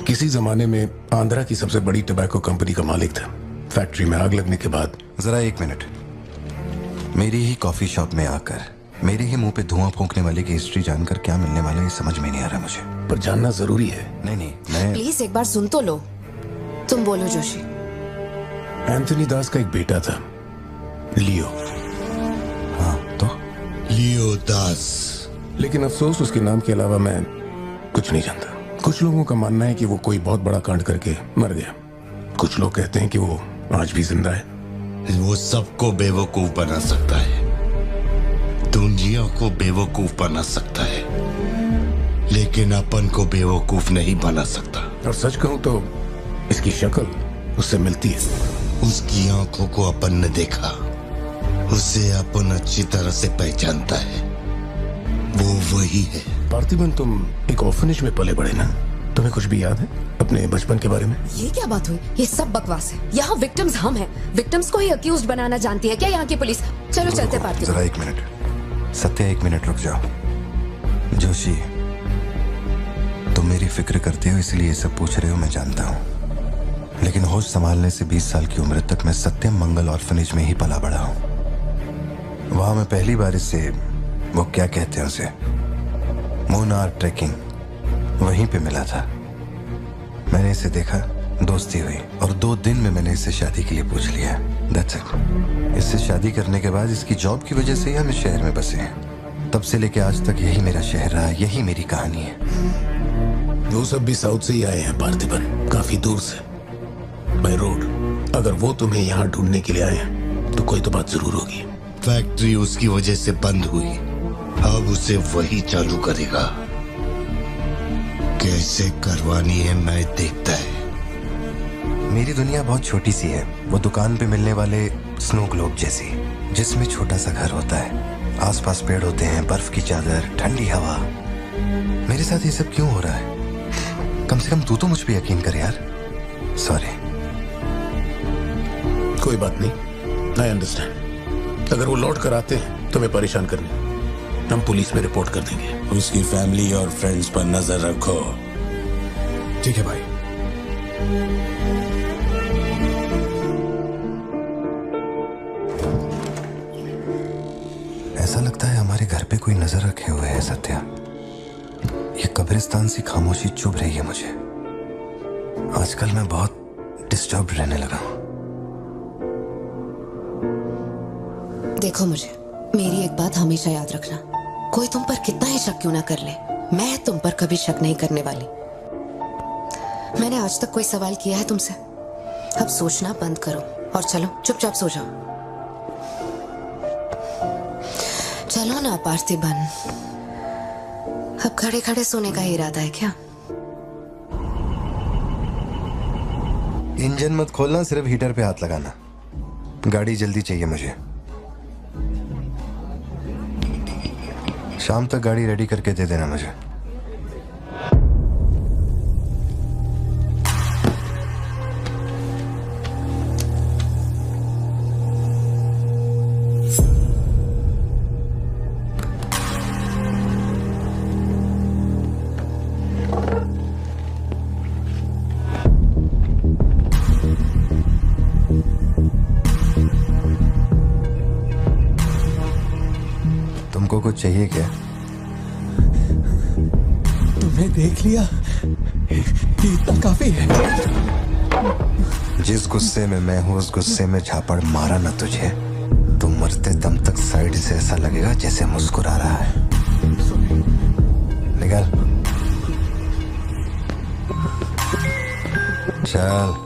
किसी जमाने में आंध्रा की सबसे बड़ी टबैको कंपनी का मालिक था। फैक्ट्री में आग लगने के बाद। जरा एक मिनट। मेरी ही कॉफी शॉप में आकर मेरे ही मुंह पे धुआं फूंकने वाले की हिस्ट्री जानकर क्या मिलने वाला है समझ में नहीं आ रहा मुझे। पर जानना जरूरी है। नहीं, मैं प्लीज एक बार सुन तो लो। तुम बोलो जोशी। एंथनी दास का एक बेटा था, लियो। हाँ, तो लियो दास। लेकिन अफसोस उसके नाम के अलावा मैं कुछ नहीं जानता। कुछ लोगों का मानना है कि वो कोई बहुत बड़ा कांड करके मर गया। कुछ लोग कहते हैं कि वो आज भी जिंदा है। वो सबको बेवकूफ बना सकता है, दुनिया को बेवकूफ बना सकता है, लेकिन अपन को बेवकूफ नहीं बना सकता। और सच कहूं तो इसकी शक्ल उससे मिलती है। उसकी आंखों को अपन ने देखा, उसे अपन अच्छी तरह से पहचानता है। वो वही है। पार्थिबन, तुम एक ऑर्फनेज में पले बड़े ना? तुम्हें कुछ भी याद है अपने बचपन के बारे में? ये क्या बात हुई? ये सब बकवास है। यहाँ विक्टिम्स हम हैं। विक्टिम्स को ही अक्यूज्ड बनाना जानती है क्या यहाँ की पुलिस? चलो चलते पार्थिबन। जरा एक मिनट सत्या, एक मिनट रुक जाओ। जोशी, तुम मेरी फिक्र करते हो इसलिए ये सब पूछ रहे हो, मैं जानता हूँ। लेकिन होश संभालने से 20 साल की उम्र तक मैं सत्यम मंगल ऑर्फनेज में ही पला बड़ा हूँ। वहां मैं पहली बार इससे, वो क्या कहते हैं उसे, मोनार ट्रेकिंग, वहीं पे मिला था। मैंने इसे देखा, दोस्ती हुई और 2 दिन में मैंने इसे शादी के लिए पूछ लिया। That's it। इससे शादी करने के बाद इसकी जॉब की वजह से ही हम इस शहर में बसे हैं। तब से लेके आज तक यही मेरा शहर रहा, यही मेरी कहानी है। वो सब भी साउथ से ही आए हैं पार्थिबन, काफी दूर से, बाय रोड। अगर वो तुम्हें यहाँ ढूंढने के लिए आए हैं तो कोई तो बात जरूर होगी। फैक्ट्री उसकी वजह से बंद हुई, अब उसे वही चालू करेगा। कैसे करवानी है मैं देखता है। मेरी दुनिया बहुत छोटी सी है, वो दुकान पे मिलने वाले स्नो ग्लोब जैसी, जिसमें छोटा सा घर होता है, आसपास पेड़ होते हैं, बर्फ की चादर, ठंडी हवा। मेरे साथ ये सब क्यों हो रहा है? कम से कम तू तो मुझ पे यकीन कर यार। सॉरी। कोई बात नहीं, आई अंडरस्टैंड। अगर वो लौट कर आते हैं तुम्हें परेशान करने, हम पुलिस में रिपोर्ट कर देंगे। उसकी फैमिली और फ्रेंड्स पर नजर रखो। ठीक है भाई। ऐसा लगता है हमारे घर पे कोई नजर रखे हुए है सत्या। ये कब्रिस्तान सी खामोशी चुभ रही है मुझे। आजकल मैं बहुत डिस्टर्ब रहने लगा हूं। देखो मुझे, मेरी एक बात हमेशा याद रखना, कोई तुम पर कितना ही शक क्यों ना कर ले, मैं तुम पर कभी शक नहीं करने वाली। मैंने आज तक कोई सवाल किया है तुमसे? अब सोचना बंद करो और चलो चुपचाप सो जाओ। चलो ना पार्थिबन, अब खड़े खड़े सोने का ही इरादा है क्या? इंजन मत खोलना, सिर्फ हीटर पे हाथ लगाना। गाड़ी जल्दी चाहिए मुझे। शाम तक गाड़ी रेडी करके दे देना मुझे। तुमको कुछ चाहिए क्या? तुम्हें देख लिया, इतना काफी है। जिस गुस्से में मैं हूं उस गुस्से में झापड़ मारा ना तुझे, तुम मरते दम तक साइड से ऐसा लगेगा जैसे मुस्कुरा रहा है। निकल चल।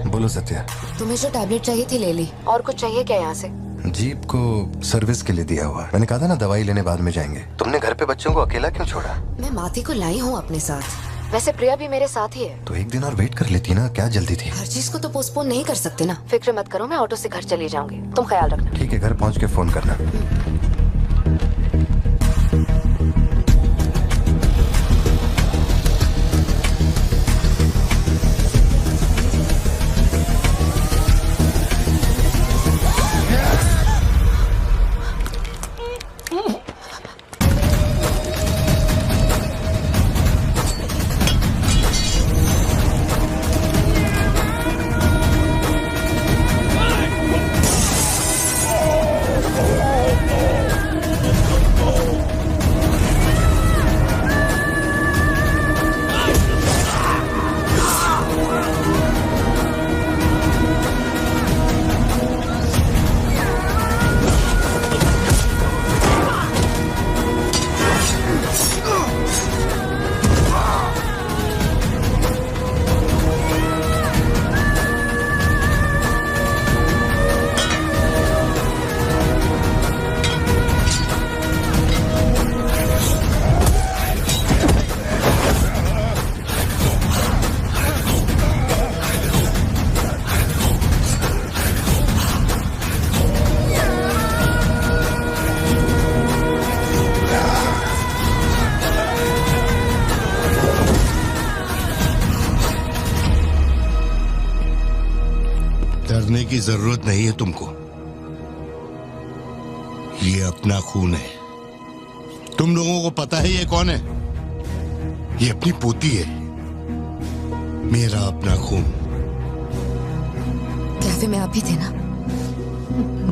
बोलो सत्या। तुम्हें जो टैबलेट चाहिए थी ले ली, और कुछ चाहिए क्या यहाँ से? जीप को सर्विस के लिए दिया हुआ। मैंने कहा था ना दवाई लेने बाद में जाएंगे। तुमने घर पे बच्चों को अकेला क्यों छोड़ा? मैं माथी को लाई हूँ अपने साथ, वैसे प्रिया भी मेरे साथ ही है। तो एक दिन और वेट कर लेती ना, क्या जल्दी थी? हर चीज को तो पोस्टपोन नहीं कर सकते ना। फिक्र मत करो, मैं ऑटो से घर चली जाऊंगी, तुम ख्याल रखना। ठीक है, घर पहुँच के फोन करना। डरने की जरूरत नहीं है तुमको, ये अपना खून है। तुम लोगों को पता है ये कौन है? ये अपनी पोती है, मेरा अपना खून। कैफे में आप भी थे ना?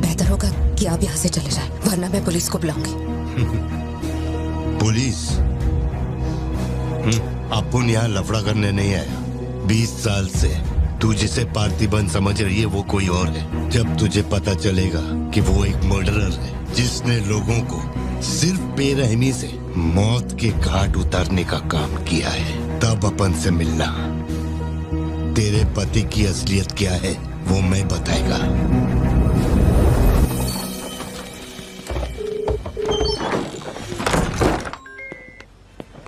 बेहतर होगा कि आप यहाँ से चले जाएं, वरना मैं पुलिस को बुलाऊंगी। पुलिस? अपुन यहाँ लफड़ा करने नहीं आया। 20 साल से तू जिसे पार्थिबन समझ रही है वो कोई और है। जब तुझे पता चलेगा कि वो एक मर्डरर है जिसने लोगों को सिर्फ बेरहमी से मौत के घाट उतारने का काम किया है, तब अपन से मिलना। तेरे पति की असलियत क्या है वो मैं बताएगा।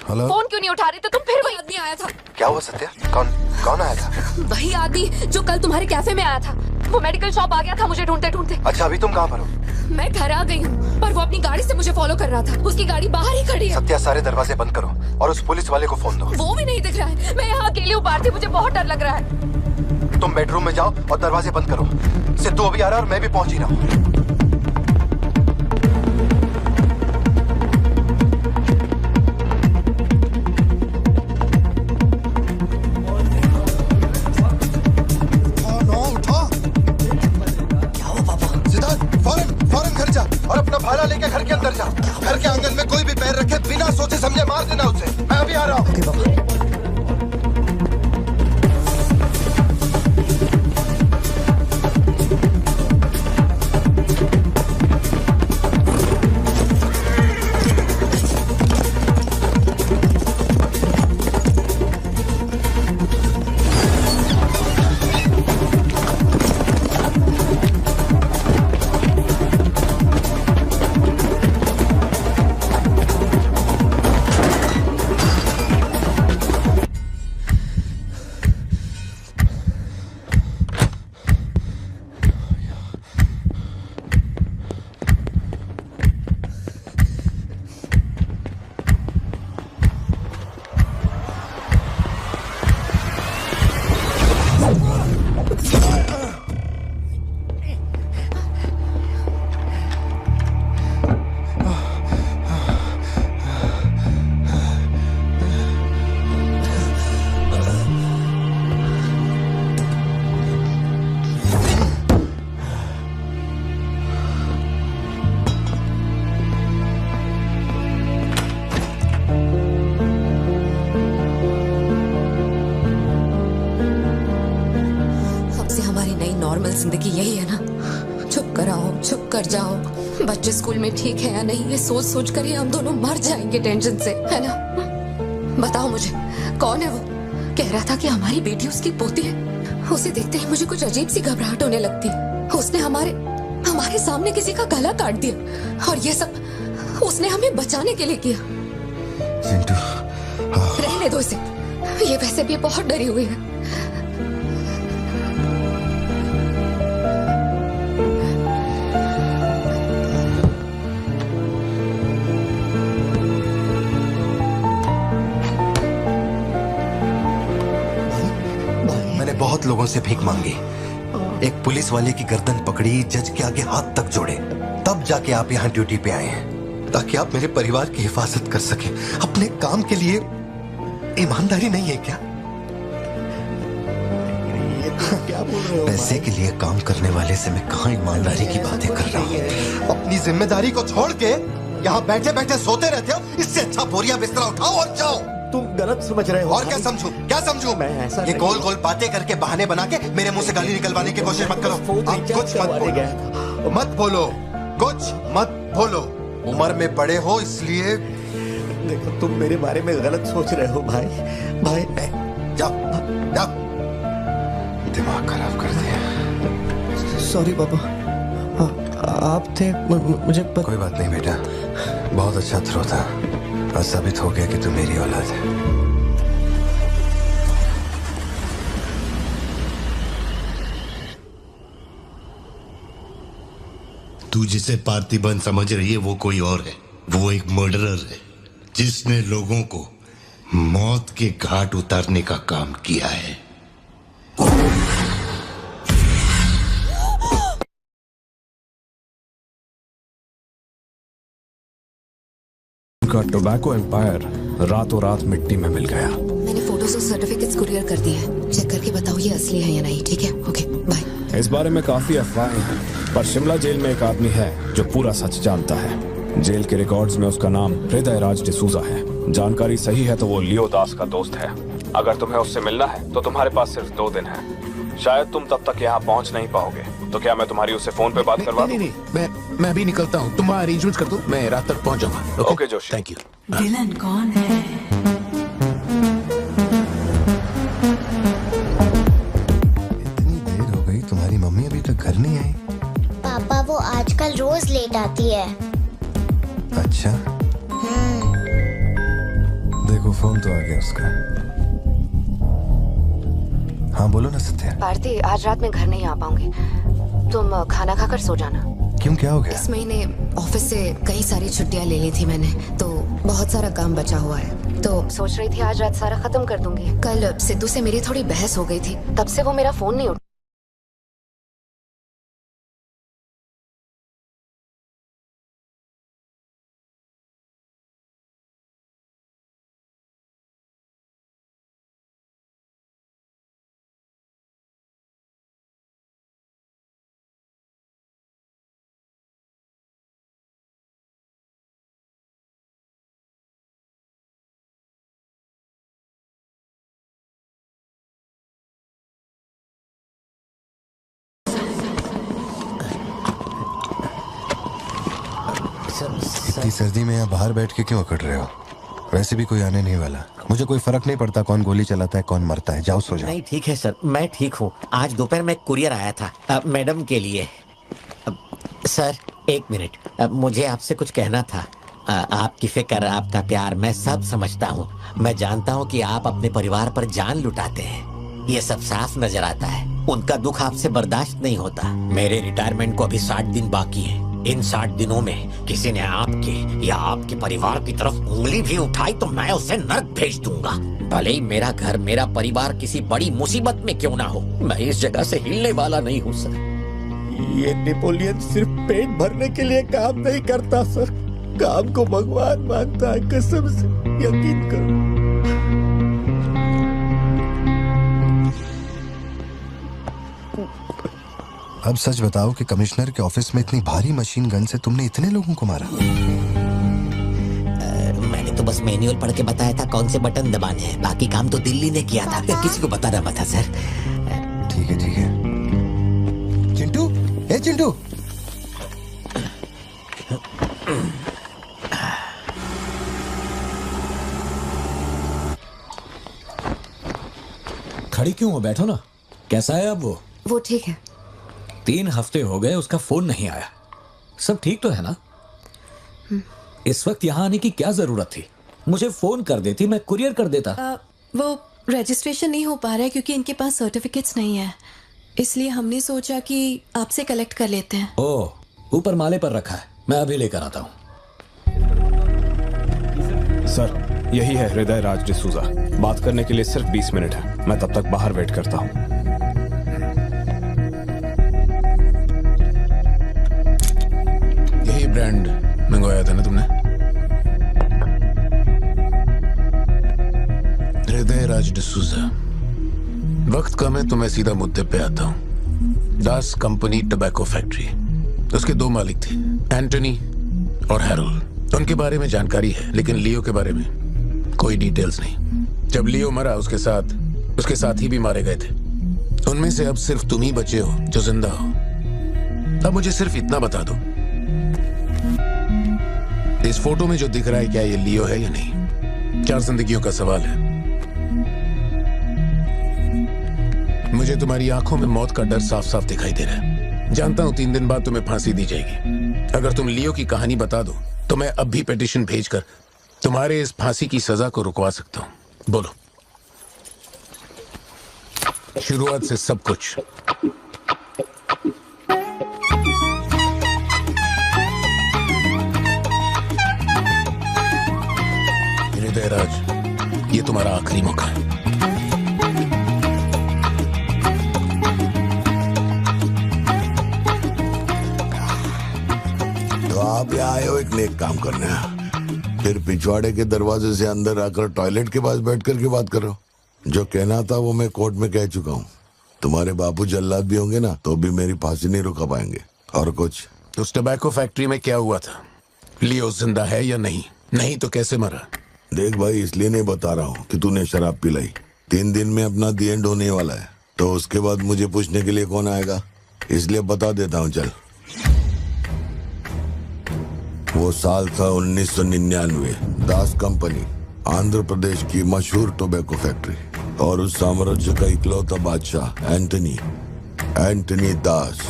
हेलो। फोन क्यों नहीं उठा रहे थे तुम? फिर वही आदमी आया था। क्या हुआ सत्या? कौन आया था? वही आदमी जो कल तुम्हारे कैफे में आया था। वो मेडिकल शॉप आ गया था मुझे ढूंढते ढूंढते। अच्छा, अभी तुम कहाँ पर हो? मैं घर आ गई हूँ, पर वो अपनी गाड़ी से मुझे फॉलो कर रहा था। उसकी गाड़ी बाहर ही खड़ी है। सत्या, सारे दरवाजे बंद करो और उस पुलिस वाले को फोन दो। वो भी नहीं दिख रहा है। मैं यहाँ अकेली हूँ पार्थी, मुझे बहुत डर लग रहा है। तुम बेडरूम में जाओ और दरवाजे बंद करो। सिद्धू अभी आ रहा है और मैं भी पहुंच ही रहा हूँ। भाला लेके घर के अंदर जा। घर के आंगन में कोई भी पैर रखे बिना सोचे समझे मार देना उसे। मैं अभी आ रहा हूँ। नॉर्मल जिंदगी यही है ना, चुप कर आओ, चुप कर जाओ। बच्चे स्कूल में ठीक है या नहीं ये सोच सोच कर ही हम दोनों मर जाएंगे टेंशन से, है ना। बताओ मुझे कौन है वो? कह रहा था कि हमारी बेटी उसकी पोती है। उसे देखते ही मुझे कुछ अजीब सी घबराहट होने लगती है। उसने हमारे सामने किसी का गला काट दिया और ये सब उसने हमें बचाने के लिए किया। रहने दो इसे, ये वैसे भी बहुत डरी हुई है। बहुत लोगों से भीख मांगी, एक पुलिस वाले की गर्दन पकड़ी, जज के आगे हाथ तक जोड़े, तब जाके आप यहाँ ड्यूटी पे आए हैं ताकि आप मेरे परिवार की हिफाजत कर सके। अपने काम के लिए ईमानदारी नहीं है क्या? क्या बोल रहे हो? पैसे के लिए काम करने वाले से मैं कहाँ ईमानदारी की बातें कर रहा हूँ? अपनी जिम्मेदारी को छोड़ के यहाँ बैठे बैठे सोते रहते हो। इससे अच्छा बोरिया बिस्तरा उठाओ और जाओ। तुम गलत समझ रहे हो। और क्या समझूं? क्या समझूं? मैं ऐसा ये गोल गोल बातें करके बहाने बना के मेरे मुंह से गाली निकलवाने की कोशिश मत करो। आप कुछ मत बोलो, मत बोलो, कुछ मत बोलो। उम्र में बड़े हो इसलिए। देखो तुम मेरे बारे में गलत सोच रहे हो भाई। जाओ जाओ, दिमाग खराब कर दिया। सॉरी पापा, आप थे मुझे कोई बात नहीं बेटा, बहुत अच्छा थ्रो था और साबित हो गया कि तू मेरी औलाद है। तू जिसे पार्थिबन समझ रही है वो कोई और है। वो एक मर्डरर है जिसने लोगों को मौत के घाट उतारने का काम किया है। उनका टोबैको एम्पायर रातों रात मिट्टी में मिल गया। मैंने फोटोज और सर्टिफिकेट्स कुरियर कर दिए हैं। चेक करके बताओ ये असली है या नहीं। ठीक है, ओके बाय। इस बारे में काफी अफवाहें हैं, पर शिमला जेल में एक आदमी है जो पूरा सच जानता है। जेल के रिकॉर्ड्स में उसका नाम हृदय राज डिसूजा है। जानकारी सही है तो वो लियो दास का दोस्त है। अगर तुम्हें उससे मिलना है तो तुम्हारे पास सिर्फ 2 दिन है। शायद तुम तब तक यहाँ पहुँच नहीं पाओगे, तो क्या मैं तुम्हारी उससे फोन पे बात करवा दूं? नहीं, मैं अभी निकलता हूँ। तुम अरेंजमेंट कर दो, मैं रात तक पहुँच जाऊंगा। Okay Joshi, thank you. Villain कौन है? इतनी देर हो गई, तुम्हारी मम्मी अभी तक घर नहीं आई? पापा वो आजकल रोज लेट आती है। अच्छा, देखो फोन तो आ गया उसका। हाँ बोलो ना सत्या। पार्थी, आज रात में घर नहीं आ पाऊंगी। तुम खाना खाकर सो जाना। क्यों, क्या हो गया? इस महीने ऑफिस से कई सारी छुट्टियां ले ली थी मैंने, तो बहुत सारा काम बचा हुआ है। तो सोच रही थी आज रात सारा खत्म कर दूंगी। कल सिद्धू से मेरी थोड़ी बहस हो गई थी, तब से वो मेरा फोन नहीं उठा। इतनी सर्दी में यहाँ बाहर बैठ के क्यों अकड़ रहे हो? वैसे भी कोई आने नहीं वाला। मुझे कोई फर्क नहीं पड़ता कौन गोली चलाता है कौन मरता है। जाओ सो जाओ। नहीं ठीक है सर, मैं ठीक हूँ। आज दोपहर में कुरियर आया था मैडम के लिए। सर एक मिनट, मुझे आपसे कुछ कहना था। आपकी फिक्र, आपका प्यार मैं सब समझता हूँ। मैं जानता हूँ कि आप अपने परिवार पर जान लुटाते हैं, ये सब साफ नजर आता है। उनका दुख आपसे बर्दाश्त नहीं होता। मेरे रिटायरमेंट को अभी 60 दिन बाकी है। इन 60 दिनों में किसी ने आपके या आपके परिवार की तरफ उंगली भी उठाई तो मैं उसे नर्क भेज दूंगा। भले ही मेरा घर, मेरा परिवार किसी बड़ी मुसीबत में क्यों ना हो, मैं इस जगह से हिलने वाला नहीं हूँ सर। ये नेपोलियन सिर्फ पेट भरने के लिए काम नहीं करता सर, काम को भगवान मानता है। कसम से यकीन करो। अब सच बताओ कि कमिश्नर के ऑफिस में इतनी भारी मशीन गन से तुमने इतने लोगों को मारा? मैंने तो बस मैन्युअल पढ़ के बताया था कौन से बटन दबाने हैं, बाकी काम तो दिल्ली ने किया था। किसी को बताना मत था सर। ठीक है ठीक है। चिंटू, ए चिंटू, खड़ी क्यों हो? बैठो ना। कैसा है अब वो ठीक है। 3 हफ्ते हो गए उसका फोन नहीं आया। सब ठीक तो है ना? इस वक्त यहाँ आने की क्या जरूरत थी? मुझे फोन कर देती, मैं कुरियर कर देता। वो रजिस्ट्रेशन नहीं हो पा रहा है क्योंकि इनके पास सर्टिफिकेट्स नहीं है, इसलिए हमने सोचा कि आपसे कलेक्ट कर लेते हैं। ओह, ऊपर माले पर रखा है, मैं अभी लेकर आता हूँ। सर यही है हृदय राज डिसूजा। बात करने के लिए सिर्फ 20 मिनट है। मैं तब तक बाहर वेट करता हूँ। यही ब्रांड मंगवाया था ना तुमने? हृदय राज डिसूजा। वक्त कम है तो मैं सीधा मुद्दे पे आता हूँ। दास कंपनी टबैको फैक्ट्री, उसके 2 मालिक थे, एंटनी और हैरोल्ड। उनके बारे में जानकारी है, लेकिन लियो के बारे में कोई डिटेल्स नहीं। जब लियो मरा उसके साथ ही भी मारे गए थे। उनमें से अब सिर्फ तुम ही बचे हो जो जिंदा हो। अब मुझे सिर्फ इतना बता दो, इस फोटो में जो दिख रहा है क्या ये लियो है या नहीं? 4 जिंदगियों का सवाल है। मुझे तुम्हारी आंखों में मौत का डर साफ साफ दिखाई दे रहा है। जानता हूं 3 दिन बाद तुम्हें फांसी दी जाएगी। अगर तुम लियो की कहानी बता दो तो मैं अब भी पिटीशन भेजकर तुम्हारे इस फांसी की सजा को रुकवा सकता हूं। बोलो। शुरुआत से सब कुछ। हृदय राज, ये तुम्हारा आखिरी मौका है। तो आप यहाँ आए हो एक नेक काम करने, फिर पिछवाड़े के दरवाजे से अंदर आकर टॉयलेट के पास बैठ कर के बात कर रहे हो। जो कहना था वो मैं कोर्ट में कह चुका हूँ। तुम्हारे बापू जल्लाद भी होंगे ना तो भी मेरी फांसी नहीं रुका पाएंगे। और कुछ? उस टबैको फैक्ट्री में क्या हुआ था? लियो जिंदा है या नहीं? नहीं तो कैसे मरा? देख भाई, इसलिए नहीं बता रहा हूँ कि तूने शराब पिलाई। 3 दिन में अपना दी एंड होने वाला है, तो उसके बाद मुझे पूछने के लिए कौन आएगा, इसलिए बता देता हूँ। चल, वो साल था 1999। दास कंपनी, आंध्र प्रदेश की मशहूर टोबैको फैक्ट्री, और उस साम्राज्य का इकलौता बादशाह एंटनी दास।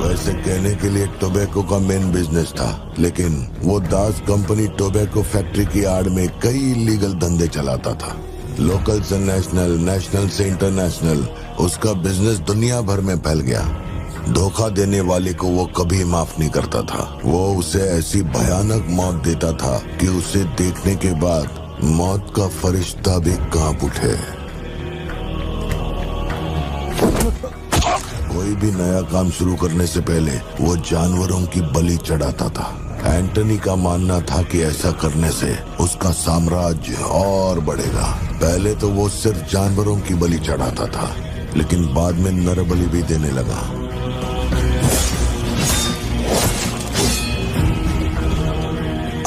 वैसे कहने के लिए टोबैको का मेन बिजनेस था, लेकिन वो दास कंपनी टोबैको फैक्ट्री की आड़ में कई इलीगल धंधे चलाता था। लोकल से नेशनल, नेशनल से इंटरनेशनल, उसका बिजनेस दुनिया भर में फैल गया। धोखा देने वाले को वो कभी माफ नहीं करता था। वो उसे ऐसी भयानक मौत देता था कि उसे देखने के बाद मौत का फरिश्ता भी कांप उठे। कोई भी नया काम शुरू करने से पहले वो जानवरों की बलि चढ़ाता था। एंटनी का मानना था कि ऐसा करने से उसका साम्राज्य और बढ़ेगा। पहले तो वो सिर्फ जानवरों की बलि चढ़ाता था, लेकिन बाद में नर बलि भी देने लगा।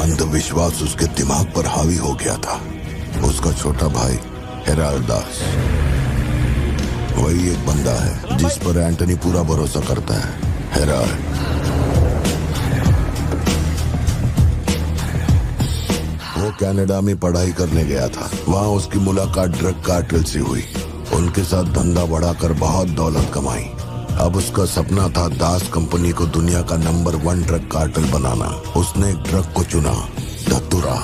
अंधविश्वास उसके दिमाग पर हावी हो गया था। उसका छोटा भाई हेराल्ड दास, वही एक बंदा है जिस पर एंटनी पूरा भरोसा करता है। हेराल्ड वो कनाडा में पढ़ाई करने गया था। वहाँ उसकी मुलाकात ड्रग कार्टेल से हुई। उनके साथ धंधा बढ़ाकर बहुत दौलत कमाई। अब उसका सपना था दास कंपनी को दुनिया का नंबर 1 ड्रग कार्टेल बनाना। उसने एक ड्रग को चुना, धतूरा।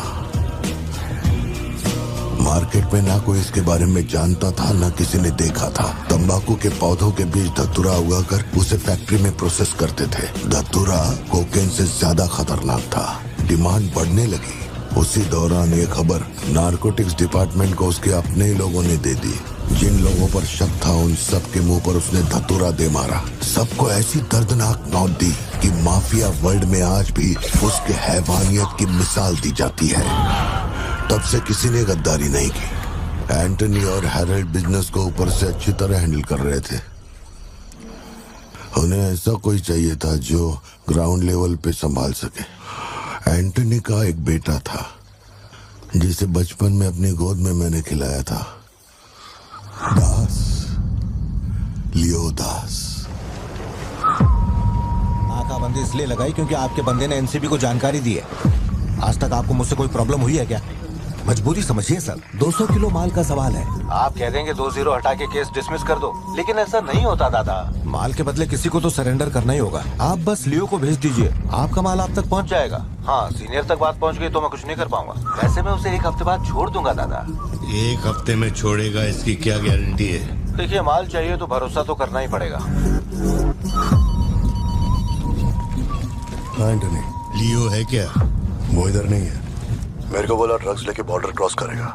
मार्केट में ना कोई इसके बारे में जानता था, ना किसी ने देखा था। तंबाकू के पौधों के बीच धतूरा उगाकर उसे फैक्ट्री में प्रोसेस करते थे। धतूरा कोकेन से ज्यादा खतरनाक था। डिमांड बढ़ने लगी। उसी दौरान ये खबर नारकोटिक्स डिपार्टमेंट को उसके अपने ही लोगों ने दे दी। जिन लोगों पर शक था उन सब के मुंह पर उसने धतूरा दे मारा। सबको ऐसी दर्दनाक मौत दी कि माफिया वर्ल्ड में आज भी उसके हैवानियत की मिसाल दी जाती है। तब से किसी ने गद्दारी नहीं की। एंटनी और हैरल्ड बिजनेस को ऊपर से अच्छी तरह हैंडल कर रहे थे। उन्हें ऐसा कोई चाहिए था जो ग्राउंड लेवल पे संभाल सके। एंटनी का एक बेटा था जिसे बचपन में अपनी गोद में मैंने खिलाया था, दास, लियो दास। नाकाबंदी इसलिए लगाई क्योंकि आपके बंदे ने एनसीबी को जानकारी दी है। आज तक आपको मुझसे कोई प्रॉब्लम हुई है क्या? मजबूरी समझिए सर, 200 किलो माल का सवाल है। आप कह देंगे 2-0 हटा के केस डिसमिस कर दो, लेकिन ऐसा नहीं होता दादा। माल के बदले किसी को तो सरेंडर करना ही होगा। आप बस लियो को भेज दीजिए, आपका माल आप तक पहुंच जाएगा। हाँ, सीनियर तक बात पहुंच गई तो मैं कुछ नहीं कर पाऊंगा। वैसे मैं उसे 1 हफ्ते बाद छोड़ दूंगा दादा। 1 हफ्ते में छोड़ेगा, इसकी क्या गारंटी है? देखिए, माल चाहिए तो भरोसा तो करना ही पड़ेगा। लियो है क्या? वो इधर नहीं है। मेरे को बोला ड्रग्स लेके बॉर्डर क्रॉस करेगा।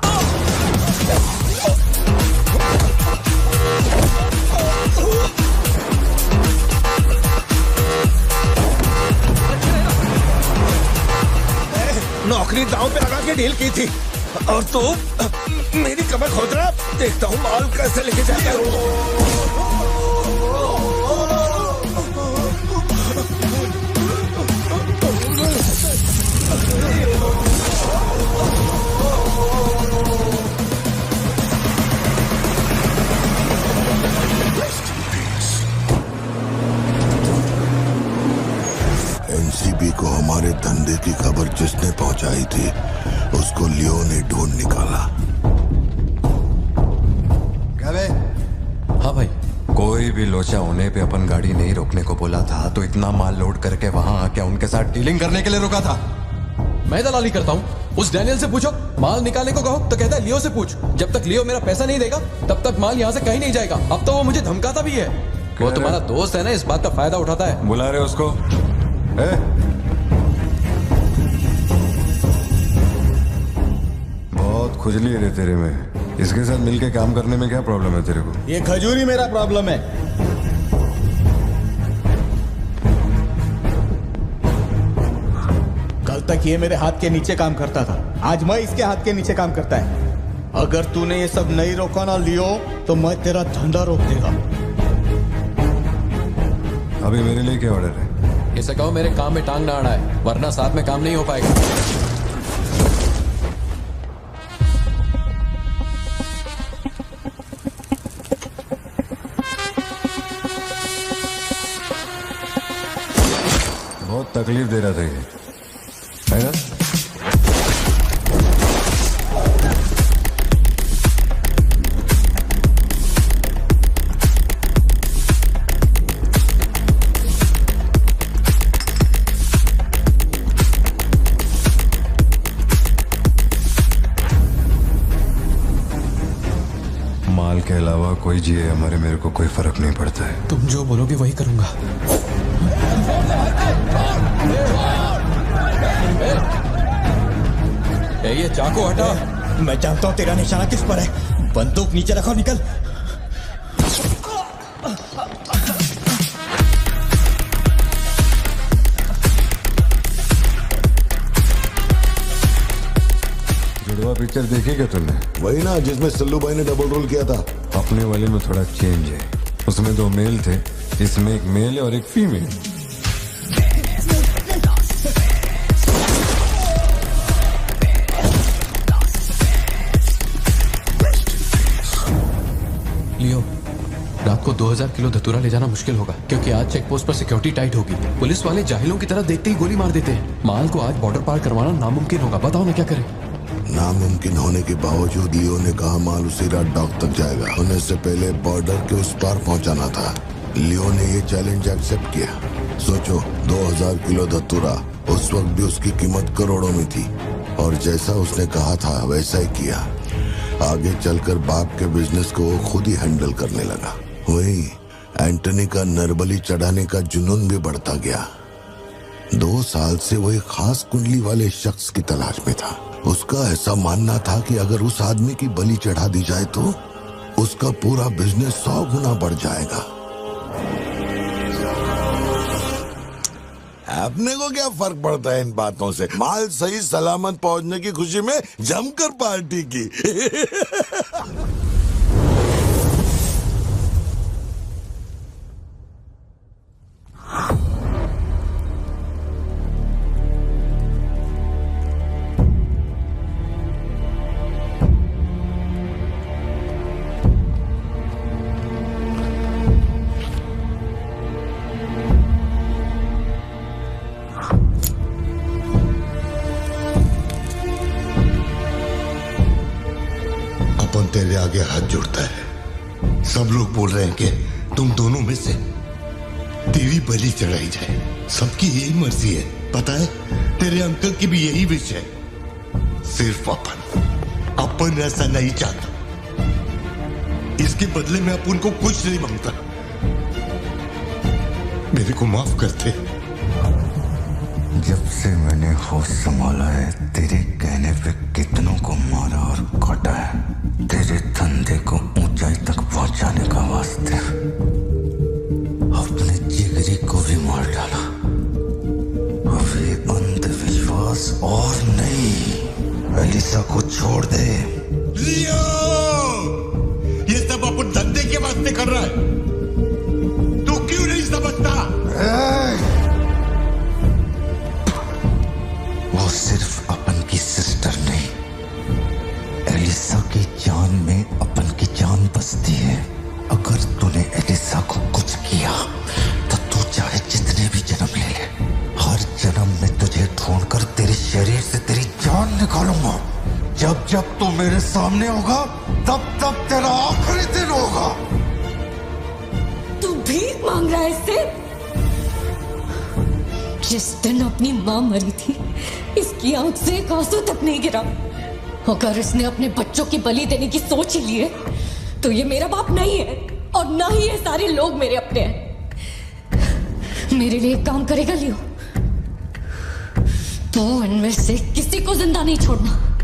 नौकरी दांव पे लगा के डील की थी और तू मेरी कमर खोद रहा। देखता हूँ माल कैसे लेके जाता है। एनसीबी को हमारे धंधे की खबर जिसने पहुंचाई थी उसको लियो ने ढूंढ निकाला। क्या बे? हाँ भाई, कोई भी लोचा होने पे अपन गाड़ी नहीं रोकने को बोला था तो इतना माल लोड करके वहां आके उनके साथ डीलिंग करने के लिए रुका था। मैं दलाली करता हूँ? उस डैनियल से पूछो। माल निकालने को कहो तो कहता है लियो से पूछ। जब तक लियो मेरा पैसा नहीं देगा तब तक माल यहाँ से कहीं नहीं जाएगा। अब तो वो मुझे धमकाता भी है। वो तुम्हारा दोस्त है ना, इस बात का फायदा उठाता है। बुला रहे उसको? बहुत खुजली है रे तेरे में। इसके साथ मिलके काम करने में क्या प्रॉब्लम है तेरे को? ये खजूरी मेरा प्रॉब्लम है। कल तक ये मेरे हाथ के नीचे काम करता था, आज मैं इसके हाथ के नीचे काम करता है। अगर तूने ये सब नहीं रोका ना लियो तो मैं तेरा धंधा रोक देगा। अभी मेरे लिए क्या ऑर्डर है? इसे कहो मेरे काम में टांग ना अड़ा है, वरना साथ में काम नहीं हो पाएगा। बहुत तकलीफ दे रहा था ये, है ना? माल के अलावा कोई जिए हमारे, मेरे को कोई फर्क नहीं पड़ता है। तुम जो बोलोगे वही करूंगा। ये चाकू हटा। मैं जानता हूँ तेरा निशाना किस पर है। बंदूक नीचे रखो, निकल। जुड़वा पिक्चर देखी क्या तुमने? वही ना जिसमें सल्लू भाई ने डबल रोल किया था। अपने वाले में थोड़ा चेंज है। उसमें 2 मेल थे, इसमें एक मेल है और एक फीमेल। लियो, रात को 2000 किलो धतूरा ले जाना मुश्किल होगा क्योंकि आज चेक पोस्ट पर सिक्योरिटी टाइट होगी। पुलिस वाले जाहिलों की तरह देखते ही गोली मार देते हैं। माल को आज बॉर्डर पार करवाना नामुमकिन होगा। बताओ ना क्या करें? नामुमकिन होने के बावजूद लियो ने कहा माल उसी रात डॉक तक जाएगा। होने से पहले बॉर्डर के उस पार पहुंचाना था। लियो ने ये चैलेंज एक्सेप्ट किया। सोचो 2000 किलो धतूरा, उस वक्त भी उसकी कीमत करोड़ों में थी, और जैसा उसने कहा था वैसा ही किया। आगे चलकर बाप के बिजनेस को वो खुद ही हैंडल करने लगा। वही एंटनी का नरबली चढ़ाने का जुनून भी बढ़ता गया। 2 साल से वो एक खास कुंडली वाले शख्स की तलाश में था। उसका ऐसा मानना था कि अगर उस आदमी की बलि चढ़ा दी जाए तो उसका पूरा बिजनेस 100 गुना बढ़ जाएगा। अपने को क्या फर्क पड़ता है इन बातों से? माल सही सलामत पहुंचने की खुशी में जमकर पार्टी की। तेरे आगे हाथ जोड़ता है। सब लोग बोल रहे हैं कि तुम दोनों में से तेरी बलि चढ़ाई जाए। सबकी यही मर्जी है, पता है? तेरे अंकल की भी यही विश है। सिर्फ अपन ऐसा नहीं चाहता। इसके बदले में अपन को कुछ नहीं मांगता। मेरे को माफ करते। जब से मैंने होश संभाला है, तेरे कहने पे कितनों को मारा और काटा है। तेरे धंधे को ऊंचाई तक पहुंचाने का वास्ते अपने जिगरी को भी मार डाला। अब ये अंधविश्वास और नहीं। एलिसा को छोड़ दे। लियो! ये सब अपन धंधे के वास्ते कर रहा है। तू क्यों नहीं समझता? वो सिर्फ अपन की सिस्टर नहीं, एलिसा की जान में अपन की जान बसती है। अगर तूने एलिसा को कुछ किया तो तू चाहे जितने भी जन्म ले ले, हर जन्म में तुझे ढूंढकर तेरे शरीर से तेरी जान निकालूंगा। जब जब तू मेरे सामने होगा तब तब तेरा आखिरी दिन होगा। तू भीख मांग रहा है इससे? जिस दिन अपनी मां मरी थी, इसकी आंख से एक आंसू तक नहीं गिरा। अगर इसने अपने बच्चों की बलि देने की सोच ही ली है तो ये मेरा बाप नहीं है, और ना ही ये सारे लोग मेरे अपने हैं। मेरे लिए एक काम करेगा लियो, तो इनमें से किसी को जिंदा नहीं छोड़ना।